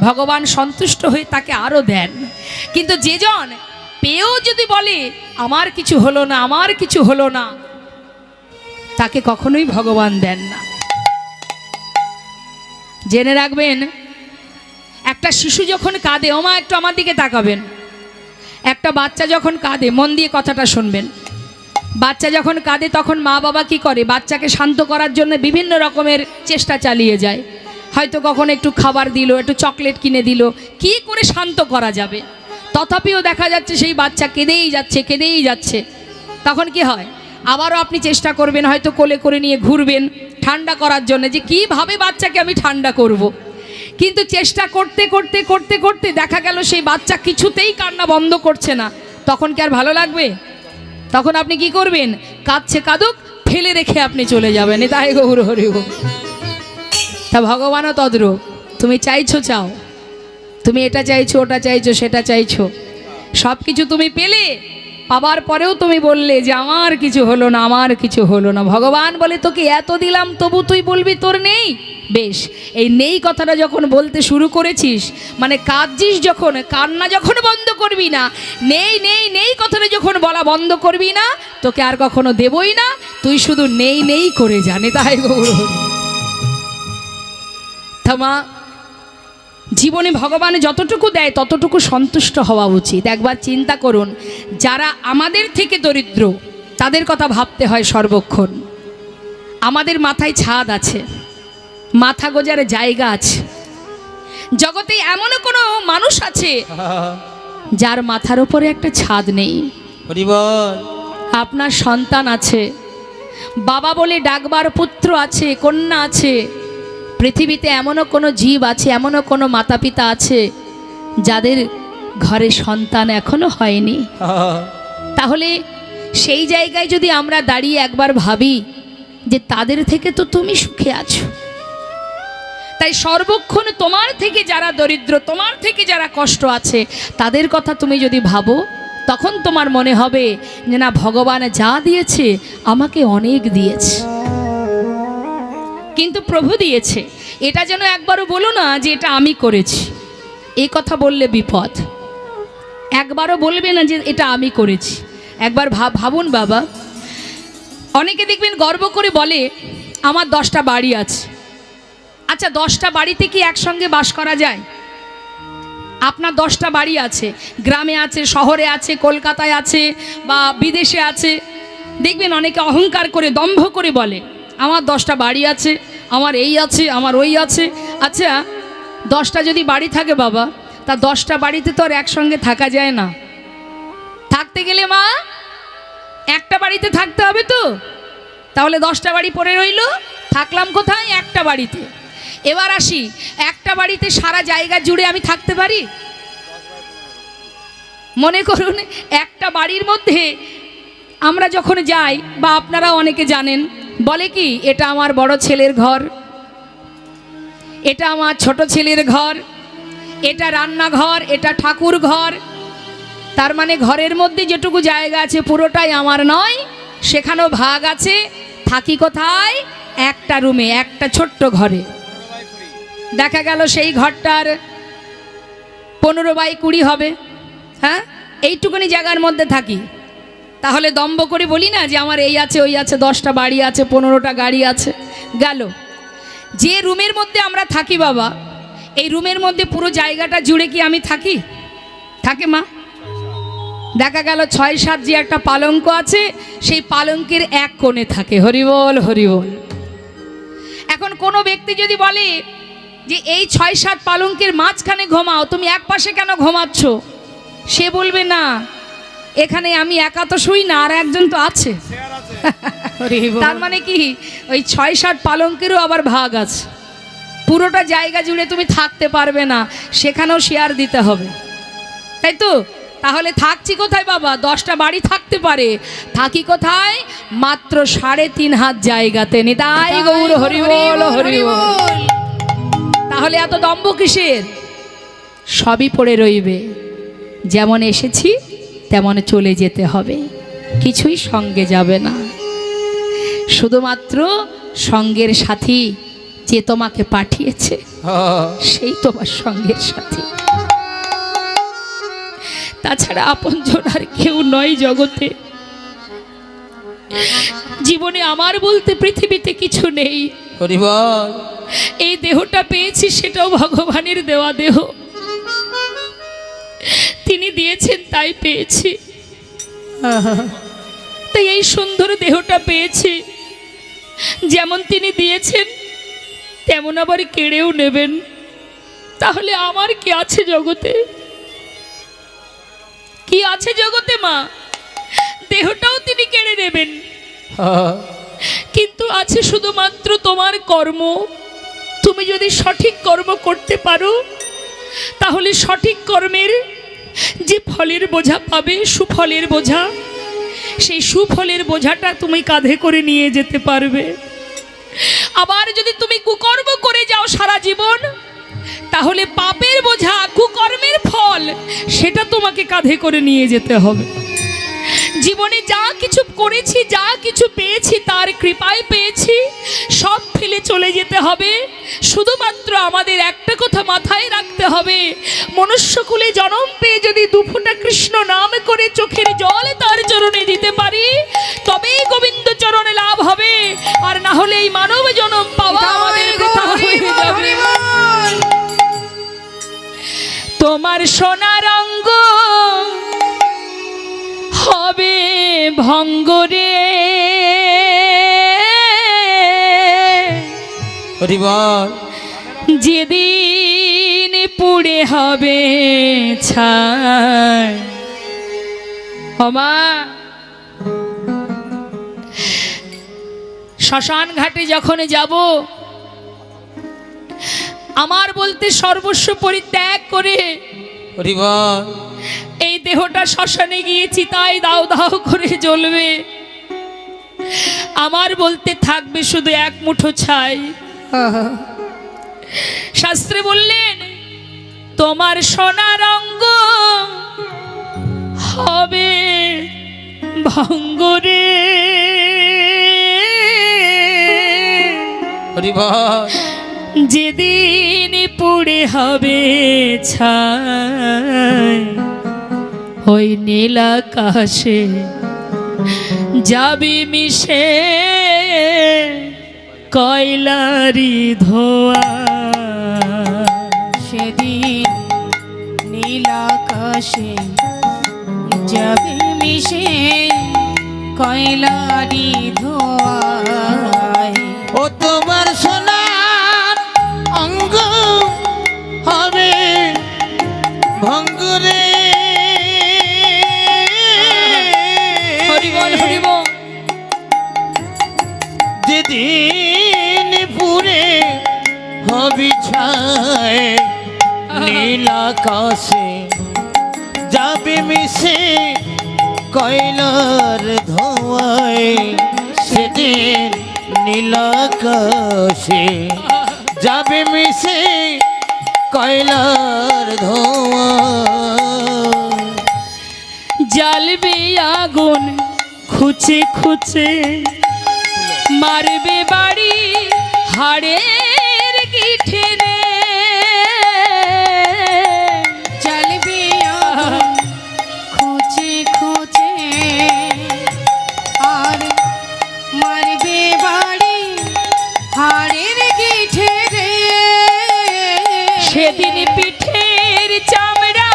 ভগবান সন্তুষ্ট হয়ে তাকে আরও দেন। কিন্তু যেজন পেয়েও যদি বলে আমার কিছু হলো না, আমার কিছু হলো না, তাকে কখনোই ভগবান দেন না। জেনে রাখবেন, একটা শিশু যখন কাঁদে, ওমা একটু আমার দিকে তাকাবেন, একটা বাচ্চা যখন কাঁদে, মন দিয়ে কথাটা শুনবেন, বাচ্চা যখন কাঁদে তখন মা বাবা কি করে? বাচ্চাকে শান্ত করার জন্য বিভিন্ন রকমের চেষ্টা চালিয়ে যায়। হয়তো কখনো একটু খাবার দিল, একটু চকলেট কিনে দিল, কি করে শান্ত করা যাবে। তথাপিও দেখা যাচ্ছে সেই বাচ্চা কেঁদেই যাচ্ছে, কেঁদেই যাচ্ছে। তখন কি হয়? আবারও আপনি চেষ্টা করবেন, হয়তো কোলে করে নিয়ে ঘুরবেন ঠান্ডা করার জন্য, যে কীভাবে বাচ্চাকে আমি ঠান্ডা করব। কিন্তু চেষ্টা করতে করতে করতে করতে দেখা গেল সেই বাচ্চা কিছুতেই কান্না বন্ধ করছে না। তখন কি আর ভালো লাগবে? তখন আপনি কি করবেন? কাঁদছে কাঁদুক, ফেলে রেখে আপনি চলে যাবেন। তাই গৌর হরি গো। তা ভগবানও তদ্রূপ। তুমি চাইছো, চাও, তুমি এটা চাইছো, ওটা চাইছো, সেটা চাইছো, সব কিছু তুমি পেলে, পাবার পরেও তুমি বললে যে আমার কিছু হলো না, আমার কিছু হলো না। ভগবান বলে তোকে এত দিলাম তবু তুই বলবি তোর নেই। বেশ, এই নেই কথাটা যখন বলতে শুরু করেছিস, মানে কাঁদছিস যখন, কান্না যখন বন্ধ করবি না, নেই নেই নেই কথাটা যখন বলা বন্ধ করবি না, তোকে আর কখনো দেবই না, তুই শুধু নেই নেই করে জানে। তাই গৌর থামা। জীবনে ভগবান যতটুকু দেয় ততটুকু সন্তুষ্ট হওয়া উচিত। একবার চিন্তা করুন, যারা আমাদের থেকে দরিদ্র তাদের কথা ভাবতে হয় সর্বক্ষণ। আমাদের মাথায় ছাদ আছে, মাথা গোজার জায়গা আছে। জগতে এমনও কোনো মানুষ আছে যার মাথার উপরে একটা ছাদ নেই। আপনার সন্তান আছে, বাবা বলে ডাকবার পুত্র আছে, কন্যা আছে। পৃথিবীতে এমনও কোনো জীব আছে, এমনও কোনো মাতা পিতা আছে যাদের ঘরে সন্তান এখনো হয়নি। তাহলে সেই জায়গায় যদি আমরা দাঁড়িয়ে একবার ভাবি যে তাদের থেকে তো তুমি সুখে আছো, তাই সর্বক্ষণ তোমার থেকে যারা দরিদ্র, তোমার থেকে যারা কষ্ট আছে, তাদের কথা তুমি যদি ভাবো, তখন তোমার মনে হবে যে না, ভগবান যা দিয়েছে আমাকে অনেক দিয়েছে। কিন্তু প্রভু দিয়েছে, এটা যেন একবারও বলো না যে এটা আমি করেছি। এই কথা বললে বিপদ। একবারও বলবে না যে এটা আমি করেছি। একবার ভাবুন বাবা, অনেকে দেখবেন গর্ব করে বলে আমার 10টা বাড়ি আছে। আচ্ছা, 10টা বাড়িতে কি একসঙ্গে বাস করা যায়? আপনার 10টা বাড়ি আছে, গ্রামে আছে, শহরে আছে, কলকাতায় আছে বা বিদেশে আছে। দেখবেন অনেকে অহংকার করে, দম্ভ করে বলে আমার 10টা বাড়ি আছে, আমার এই আছে, আমার ওই আছে। আচ্ছা, 10টা যদি বাড়ি থাকে বাবা, তা 10টা বাড়িতে তো আর একসঙ্গে থাকা যায় না। থাকতে গেলে মা একটা বাড়িতে থাকতে হবে তো। তাহলে 10টা বাড়ি পড়ে রইল, থাকলাম কোথায়? একটা বাড়িতে। এবার আসি, একটা বাড়িতে সারা জায়গা জুড়ে আমি থাকতে পারি? মনে করুন একটা বাড়ির মধ্যে আমরা যখন যাই, বা আপনারা অনেকে জানেন, বলে কি এটা আমার বড় ছেলের ঘর, এটা আমার ছোট ছেলের ঘর, এটা রান্নাঘর, এটা ঠাকুর ঘর। তার মানে ঘরের মধ্যে যেটুকু জায়গা আছে পুরোটাই আমার নয়, সেখানেও ভাগ আছে। থাকি কোথায়? একটা রুমে, একটা ছোট্ট ঘরে। দেখা গেল সেই ঘরটার 15x20 হবে। হ্যাঁ, এইটুকুনি জায়গার মধ্যে থাকি। তাহলে দম্ভ করে বলি না যে আমার এই আছে, ওই আছে, 10টা বাড়ি আছে, 15টা গাড়ি আছে। গেল যে রুমের মধ্যে আমরা থাকি বাবা, এই রুমের মধ্যে পুরো জায়গাটা জুড়ে কি আমি থাকি? থাকে মা? দেখা গেল 6-7 যে একটা পালঙ্ক আছে, সেই পালঙ্কের এক কোণে থাকে। হরিবল হরিবল। এখন কোনো ব্যক্তি যদি বলে যে এই 6-7 পালঙ্কের মাঝখানে ঘুমাও, তুমি এক পাশে কেন ঘুমাচ্ছ? সে বলবে না, এখানে আমি একা তো শুই না, আর একজন তো আছে। তার মানে কি, ওই 6-7 পালঙ্কেরও আবার ভাগ আছে। পুরোটা জায়গা জুড়ে তুমি থাকতে পারবে না, সেখানেও শেয়ার দিতে হবে, তাই তো? তাহলে থাকছি কোথায় বাবা? 10টা বাড়ি থাকতে পারে, থাকি কোথায়? মাত্র 3.5 হাত জায়গাতে। নিতাই গৌর হরিবল হরিবল। তাহলে এত দম্ভ কিসের? সবই পড়ে রইবে, যেমন এসেছি তেমন চলে যেতে হবে, কিছুই সঙ্গে যাবে না। শুধুমাত্র সঙ্গের সাথী যে তোমাকে পাঠিয়েছে সেই তোমার সঙ্গের সাথে, তাছাড়া আপনজন আর কেউ নয় জগতে। জীবনে আমার বলতে পৃথিবীতে কিছু নেই। এই দেহটা পেয়েছি সেটাও ভগবানের দেওয়া দেহ, তিনি দিয়েছেন তাই পেয়েছি। তাই এই সুন্দর দেহটা পেয়েছি, যেমন তিনি দিয়েছেন তেমন আবার কেড়েও নেবেন। তাহলে আমার কি আছে জগতে? কি আছে জগতে মা? দেহটাও তিনি কেড়ে নেবেন, কিন্তু আছে শুধুমাত্র তোমার কর্ম। তুমি যদি সঠিক কর্ম করতে পারো তাহলে সঠিক কর্মের যে ফলের বোঝা পাবে, সুফলের বোঝা, সেই সুফলের বোঝাটা তুমি কাঁধে করে নিয়ে যেতে পারবে। আবার যদি তুমি কুকর্ম করে যাও সারা জীবন, তাহলে পাপের বোঝা, কুকর্মের ফল, সেটা তোমাকে কাঁধে করে নিয়ে যেতে হবে। জীবনে যা কিছু করেছি, যা কিছু পেয়েছি তার কৃপায় পেয়েছি, সব ফেলে চলে যেতে হবে। শুধুমাত্র আমাদের একটা কথা মাথায় রাখতে হবে, মনুষ্যকুলে জন্ম পেয়ে যদি দুফোঁটা কৃষ্ণ নাম করে চোখের জল তার চরণে দিতে পারি, তবেই গোবিন্দ চরণে লাভ হবে। আর না হলে এই মানব জন্ম পাওয়া আমাদের বৃথা হয়ে যাবে। তোমার সোনার অঙ্গ হবে ভঙ্গরে, যেদিন পুড়ে হবে ছাই। মা, শ্মশান ঘাটে যখন যাব, আমার বলতে সর্বস্ব পরিত্যাগ করে এই দেহটা শ্মশানে গিয়ে চিতায় দাও দাও করে জ্বলবে। আমার বলতে থাকবে শুধু এক মুঠো ছাই। শাস্ত্রে বললেন তোমার সোনার অঙ্গ হবে ভঙ্গরে, যেদিন পুড়ে হবে ছাই। ওই নীল আকাশে যাবি মিশে কয়লারি ধোয়া, সেদিন নীল আকাশে যাবি মিশে কয়লারি ধোয়া। ও তোমার সোনার অঙ্গ হবে ভঙ্গুরে, যেদিন পুরে হবি ছায়, নীল আকাশে যাবে মিশে কয়লার ধোঁয়ায়। সেদিন নীল আকাশে যাবে মিশে কয়লার ধোঁয়া। জ্বালবে আগুন খুঁচে খুঁচে, মারবে বাড়ি হাড়ের গিঠে রে। জ্বালবে আগুন খুঁচে খুঁচে, আর মারবে বাড়ি হাড়ের গিঠে রে। সেদিন পিঠের চামড়া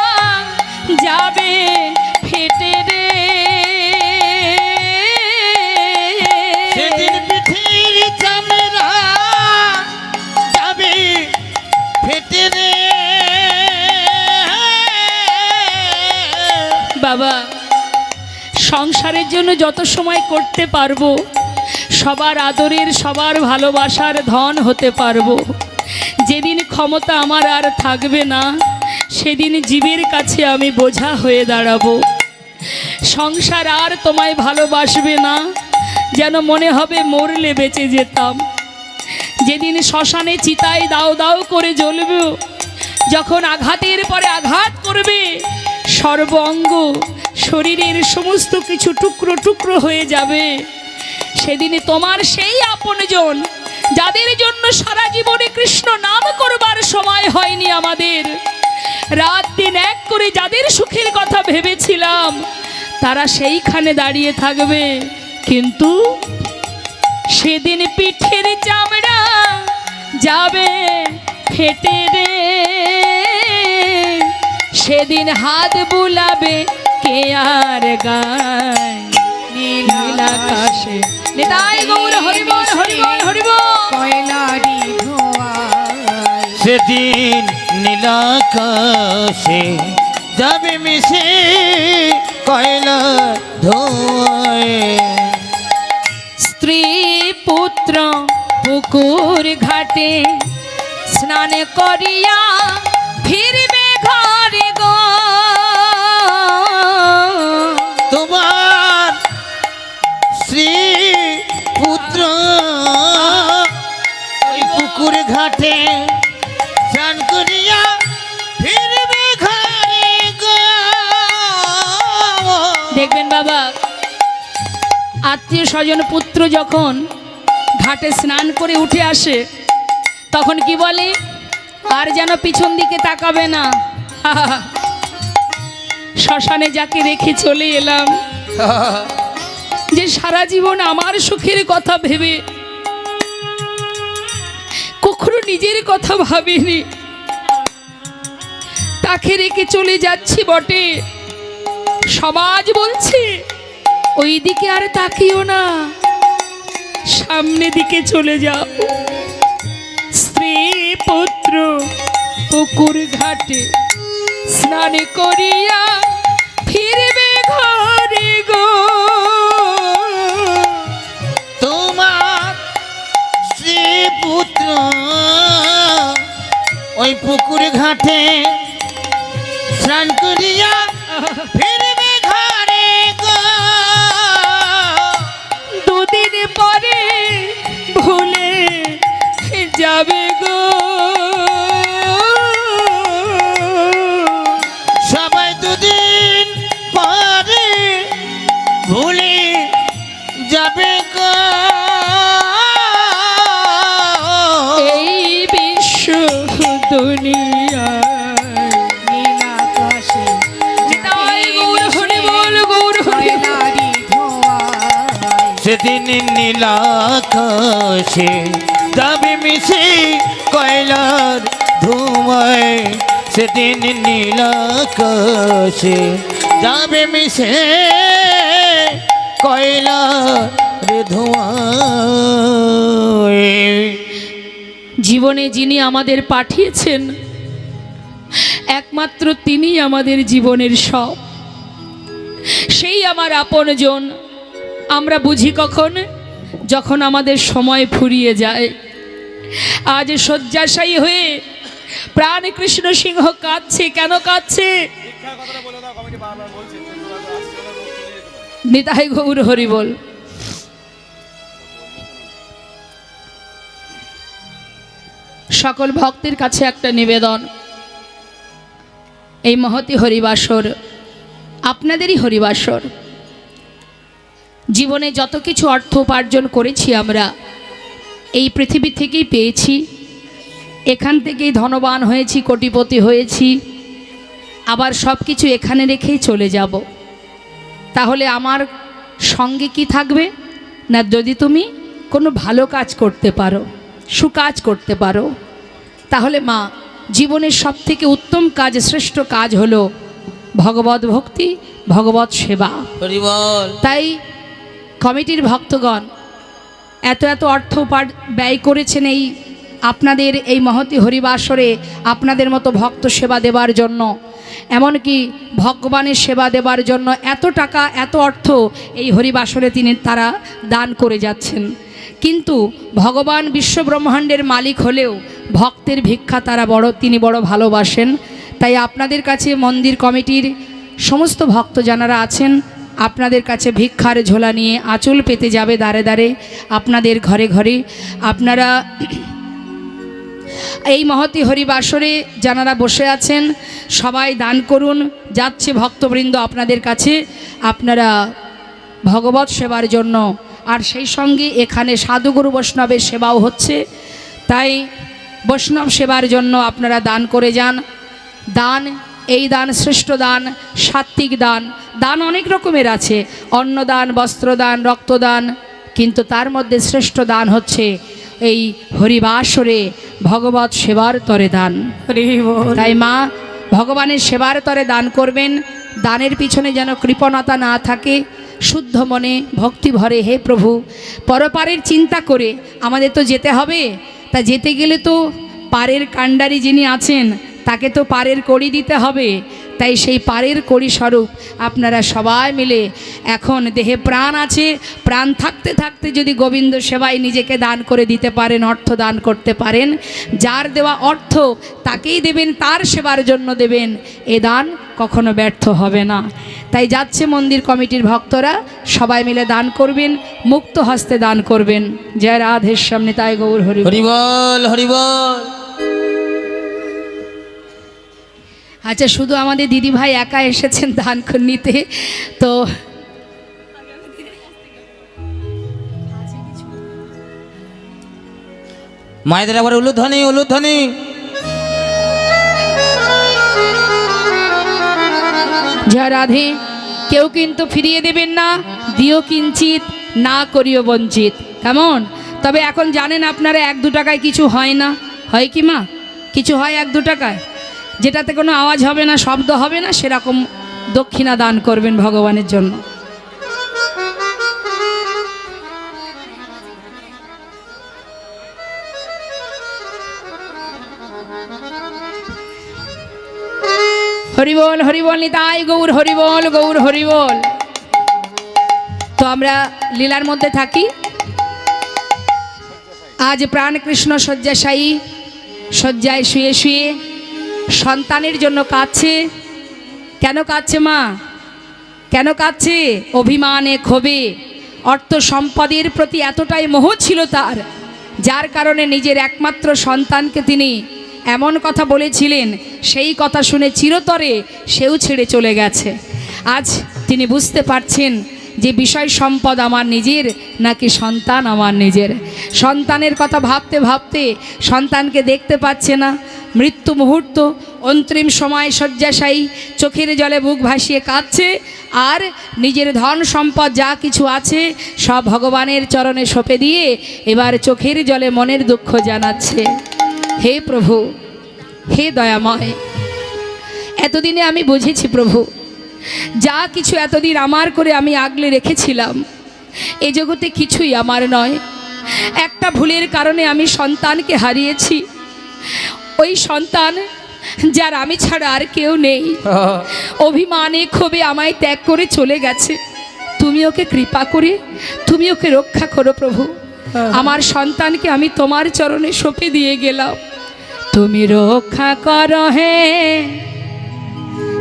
যাবে ফেটে রে। সেদিন পিঠের চামড়া যাবে ফেটে রে। বাবা, সংসারের জন্য যত সময় করতে পারবো, সবার আদরের, সবার ভালোবাসার ধন হতে পারবো, যেদিন ক্ষমতা আমার আর থাকবে না, সেদিন জীবের কাছে আমি বোঝা হয়ে দাঁড়াবো। সংসার আর তোমায় ভালোবাসবে না, যেন মনে হবে মরলে বেঁচে যেতাম। যেদিন শ্মশানে চিতায় দাও দাও করে জ্বলবে, যখন আঘাতের পরে আঘাত করবে, সর্ব অঙ্গ শরীরের সমস্ত কিছু টুকরো টুকরো হয়ে যাবে, সেদিনে তোমার সেই আপনজন যাদের জন্য সারা জীবনে কৃষ্ণ নাম করবার সময় হয়নি আমাদের, রাত দিন এক করে যাদের সুখের কথা ভেবেছিলাম তারা সেইখানে দাঁড়িয়ে থাকবে, কিন্তু সেদিন পিঠের চামড়া যাবে ফেটে রে, সেদিন হাত বুলাবে কে আর গায় নীল আকাশে। নিতাই গৌর হরিবল হরিবল হরিবল। কয়লারি ধোঁয়ায় সেদিন নীলাকাশে যাবে মিশে কয়লা ধোঁয়ায়। স্ত্রী পুত্র পুকুর ঘাটে স্নান করিয়া ফিরবে ঘরে গো, তোমার শ্রী পুত্র ওই পুকুর ঘাটে স্নান করিয়া ফিরবে ঘরে গো। দেখবেন বাবা, আত্মীয় স্বজন পুত্র যখন ঘাটে স্নান করে উঠে আসে তখন কি বলে, আর যেন পিছন দিকে তাকাবে না, শ্মশানে যাকে রেখে চলে এলাম, যে সারা জীবন আমার সুখের কথা ভেবে কখনো নিজের কথা ভাবিনি, তাকে রেখে চলে যাচ্ছি বটে, সমাজ বলছে ওই দিকে আর তাকিও না, সামনে দিকে চলে যাও। স্ত্রী পুত্র পুকুর ঘাটে স্নান করিয়া ফিরবে ঘরে গো, তোমার শ্রী পুত্র ওই পুকুর ঘাটে স্নান করিয়া ফিরবে ঘরে গো। দুদিন পরে ভুলে যাবে গো, সবাই দুদিন পরে ভুলে যাবে গো। এই বিশ্ব দুনিয়ায় নীল আকাশে নিতাই গৌর হরিবল গৌর হরিবল। কয়লারি ধোঁয়ায় সেদিন নীলাকাশে যাবে মিশে কয়লার ধোঁয়ায়, সেদিন নীলাকাশে যাবে মিশে কয়লার ধোঁয়ায়। জীবনে যিনি আমাদের পাঠিয়েছেন একমাত্র তিনি আমাদের জীবনের সব, সেই আমার আপনজন। আমরা বুঝি কখন, যখন আমাদের সময় ফুরিয়ে যায়। আজ শয্যাশায়ী হয়ে প্রাণ কৃষ্ণ সিংহ কাঁদছে, কেন কাঁদছে? নিতাই গৌর হরিবল। সকল ভক্তের কাছে একটা নিবেদন, এই মহতি হরিবাসর আপনাদেরই হরিবাসর। জীবনে যত কিছু অর্থ উপার্জন করেছি আমরা এই পৃথিবী থেকেই পেয়েছি, এখান থেকেই ধনবান হয়েছি, কোটিপতি হয়েছি, আবার সব কিছু এখানে রেখেই চলে যাব। তাহলে আমার সঙ্গে কি থাকবে না, যদি তুমি কোনো ভালো কাজ করতে পারো, সুকাজ করতে পারো, তাহলে মা জীবনের সবথেকে উত্তম কাজ, শ্রেষ্ঠ কাজ হলো ভগবত ভক্তি, ভগবত সেবা। হরিবল। তাই কমিটির ভক্তগণ এত এত অর্থ ব্যয় করেছেন এই আপনাদের এই মহতি হরিবাসরে আপনাদের মতো ভক্ত সেবা দেবার জন্য, এমনকি ভগবানের সেবা দেবার জন্য এত টাকা এত অর্থ এই হরিবাসরে তারা দান করে যাচ্ছেন। কিন্তু ভগবান বিশ্ব ব্রহ্মাণ্ডের মালিক হলেও ভক্তের ভিক্ষা তিনি বড় ভালোবাসেন। তাই আপনাদের কাছে মন্দির কমিটির সমস্ত ভক্ত যারা আছেন আপনাদের কাছে ভিক্ষার ঝোলা নিয়ে আঁচল পেতে যাবে দাঁড়ে দাঁড়ে, আপনাদের ঘরে ঘরে। আপনারা এই মহতি হরিবাসরে যারা বসে আছেন সবাই দান করুন, যাচ্ছে ভক্তবৃন্দ আপনাদের কাছে। আপনারা ভগবত সেবার জন্য আর সেই সঙ্গে এখানে সাধুগুরু বৈষ্ণবের সেবাও হচ্ছে। তাই বৈষ্ণব সেবার জন্য আপনারা দান করে যান। দান, এই দান শ্রেষ্ঠ দান, সাত্ত্বিক দান। দান অনেক রকমের আছে, অন্নদান, বস্ত্রদান, রক্তদান, কিন্তু তার মধ্যে শ্রেষ্ঠ দান হচ্ছে এই হরিবাসরে ভগবত সেবার তরে দান। তাই মা, ভগবানের সেবার তরে দান করবেন। দানের পিছনে যেন কৃপণতা না থাকে, শুদ্ধ মনে ভক্তি ভরে, হে প্রভু পরপারের চিন্তা করে আমাদের তো যেতে হবে। তা যেতে গেলে তো পারের কাণ্ডারি যিনি আছেন তাকে তো পারের কড়ি দিতে হবে। তাই সেই পারের কড়ি স্বরূপ আপনারা সবাই মিলে, এখন দেহে প্রাণ আছে, প্রাণ থাকতে থাকতে যদি গোবিন্দ সেবায় নিজেকে দান করে দিতে পারেন, অর্থ দান করতে পারেন, যার দেওয়া অর্থ তাকেই দেবেন, তার সেবার জন্য দেবেন, এ দান কখনো ব্যর্থ হবে না। তাই যাচ্ছে মন্দির কমিটির ভক্তরা সবাই মিলে দান করবেন, মুক্ত হস্তে দান করবেন। জয় রাধের সামনে তাই গৌর হরি বল। হরিবল হরিবল। আচ্ছা, শুধু আমাদের দিদি ভাই একা এসেছেন দান নিতে, তো মায়েদের আবার উলুধ্বনি উলুধ্বনি। জয় রাধে। কেউ কিন্তু ফিরিয়ে দেবেন না, দিও কিঞ্চিত, না করিও বঞ্চিত। কেমন? তবে এখন জানেন আপনারা 1-2 টাকায় কিছু হয় না, হয় কি মা? কিছু হয় 1-2 টাকায়, যেটাতে কোনো আওয়াজ হবে না, শব্দ হবে না, সেরকম দক্ষিণা দান করবেন ভগবানের জন্য। হরিবল হরিবল নিতাই গৌর হরিবল, গৌর হরিবল। তো আমরা লীলার মধ্যে থাকি। আজ প্রাণকৃষ্ণ শয্যাশায়ী, শয্যায় শুয়ে শুয়ে সন্তানের জন্য কাঁদছে। কেন কাঁদছে মা? কেন কাঁদছে? অভিমানে, ক্ষোভে, অর্থ সম্পদের প্রতি এতটাই মোহ ছিল তার, যার কারণে নিজের একমাত্র সন্তানকে তিনি এমন কথা বলেছিলেন, সেই কথা শুনে চিরতরে সেও ছেড়ে চলে গেছে। আজ তিনি বুঝতে পারছেন যে বিষয় সম্পদ আমার নিজের নাকি সন্তান আমার নিজের। সন্তানের কথা ভাবতে ভাবতে সন্তানকে দেখতে পাচ্ছে না। মৃত্যু মুহূর্ত, অন্তিম সময় শয্যাশায়ী, চোখের জলে বুক ভাসিয়ে কাঁদছে, আর নিজের ধন সম্পদ যা কিছু আছে সব ভগবানের চরণে সঁপে দিয়ে এবার চোখের জলে মনের দুঃখ জানাচ্ছে। হে প্রভু, হে দয়াময়, এতদিনে আমি বুঝেছি প্রভু, যা কিছু এতদিন আমার করে আমি আগলে রেখেছিলাম, এ জগতে কিছুই আমার নয়। একটা ভুলের কারণে আমি সন্তানকে হারিয়েছি। ওই সন্তান যার আমি ছাড়া আর কেউ নেই, অভিমানে ক্ষোভে আমায় ত্যাগ করে চলে গেছে। তুমি ওকে কৃপা করে তুমি ওকে রক্ষা করো প্রভু। আমার সন্তানকে আমি তোমার চরণে সঁপে দিয়ে গেলাম, তুমি রক্ষা করো হে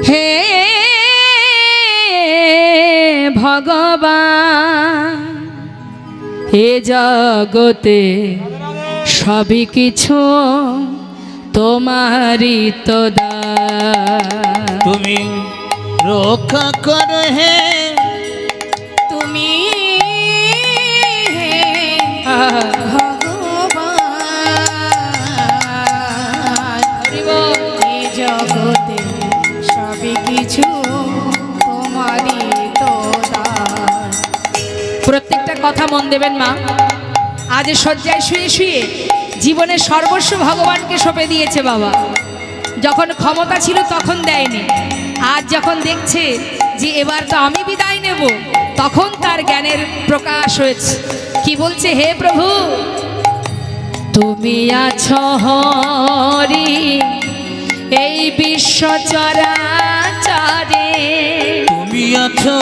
হে ভগবান। এ জগতে সবই কিছু তোমারই তো দান। তুমি রক্ষা করো হে, তুমি ভগবান, এই জগতে সবই কিছু তোমারই তো দান। প্রত্যেকটা কথা মন দেবেন মা। আজ শয্যায় শুয়ে শুয়ে জীবনের সর্বস্ব ভগবানকে সঁপে দিয়েছে বাবা। যখন ক্ষমতা ছিল তখন দেয়নি, আজ যখন দেখছে যে এবার তো আমি বিদায় নেব, তখন তার জ্ঞানের প্রকাশ হয়েছে। কি বলছে? হে প্রভু, তুমি আছো হরি এই বিশ্ব চরাচরে, তুমি আছো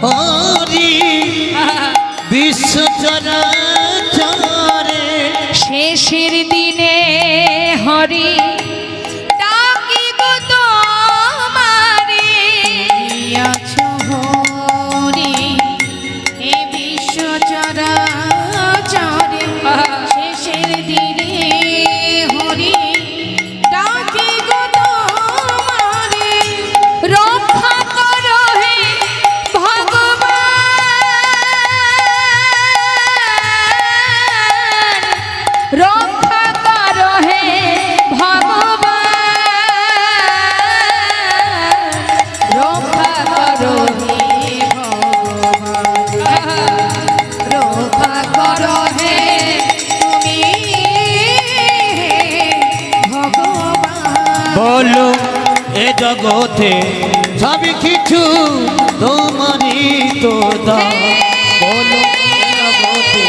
হরি বিশ্ব চরাচরে। শেষের দিনে হরি ডাকি গো তোমারে, আছো হরি এই বিশ্ব চরাচরে, শেষের দিনে হরি ডাকি গো তোমারে, রক্ষা করো হে ভগবান। বলো এ জগতে সবই কিছু তোমারই তো দান বলো এ জগতে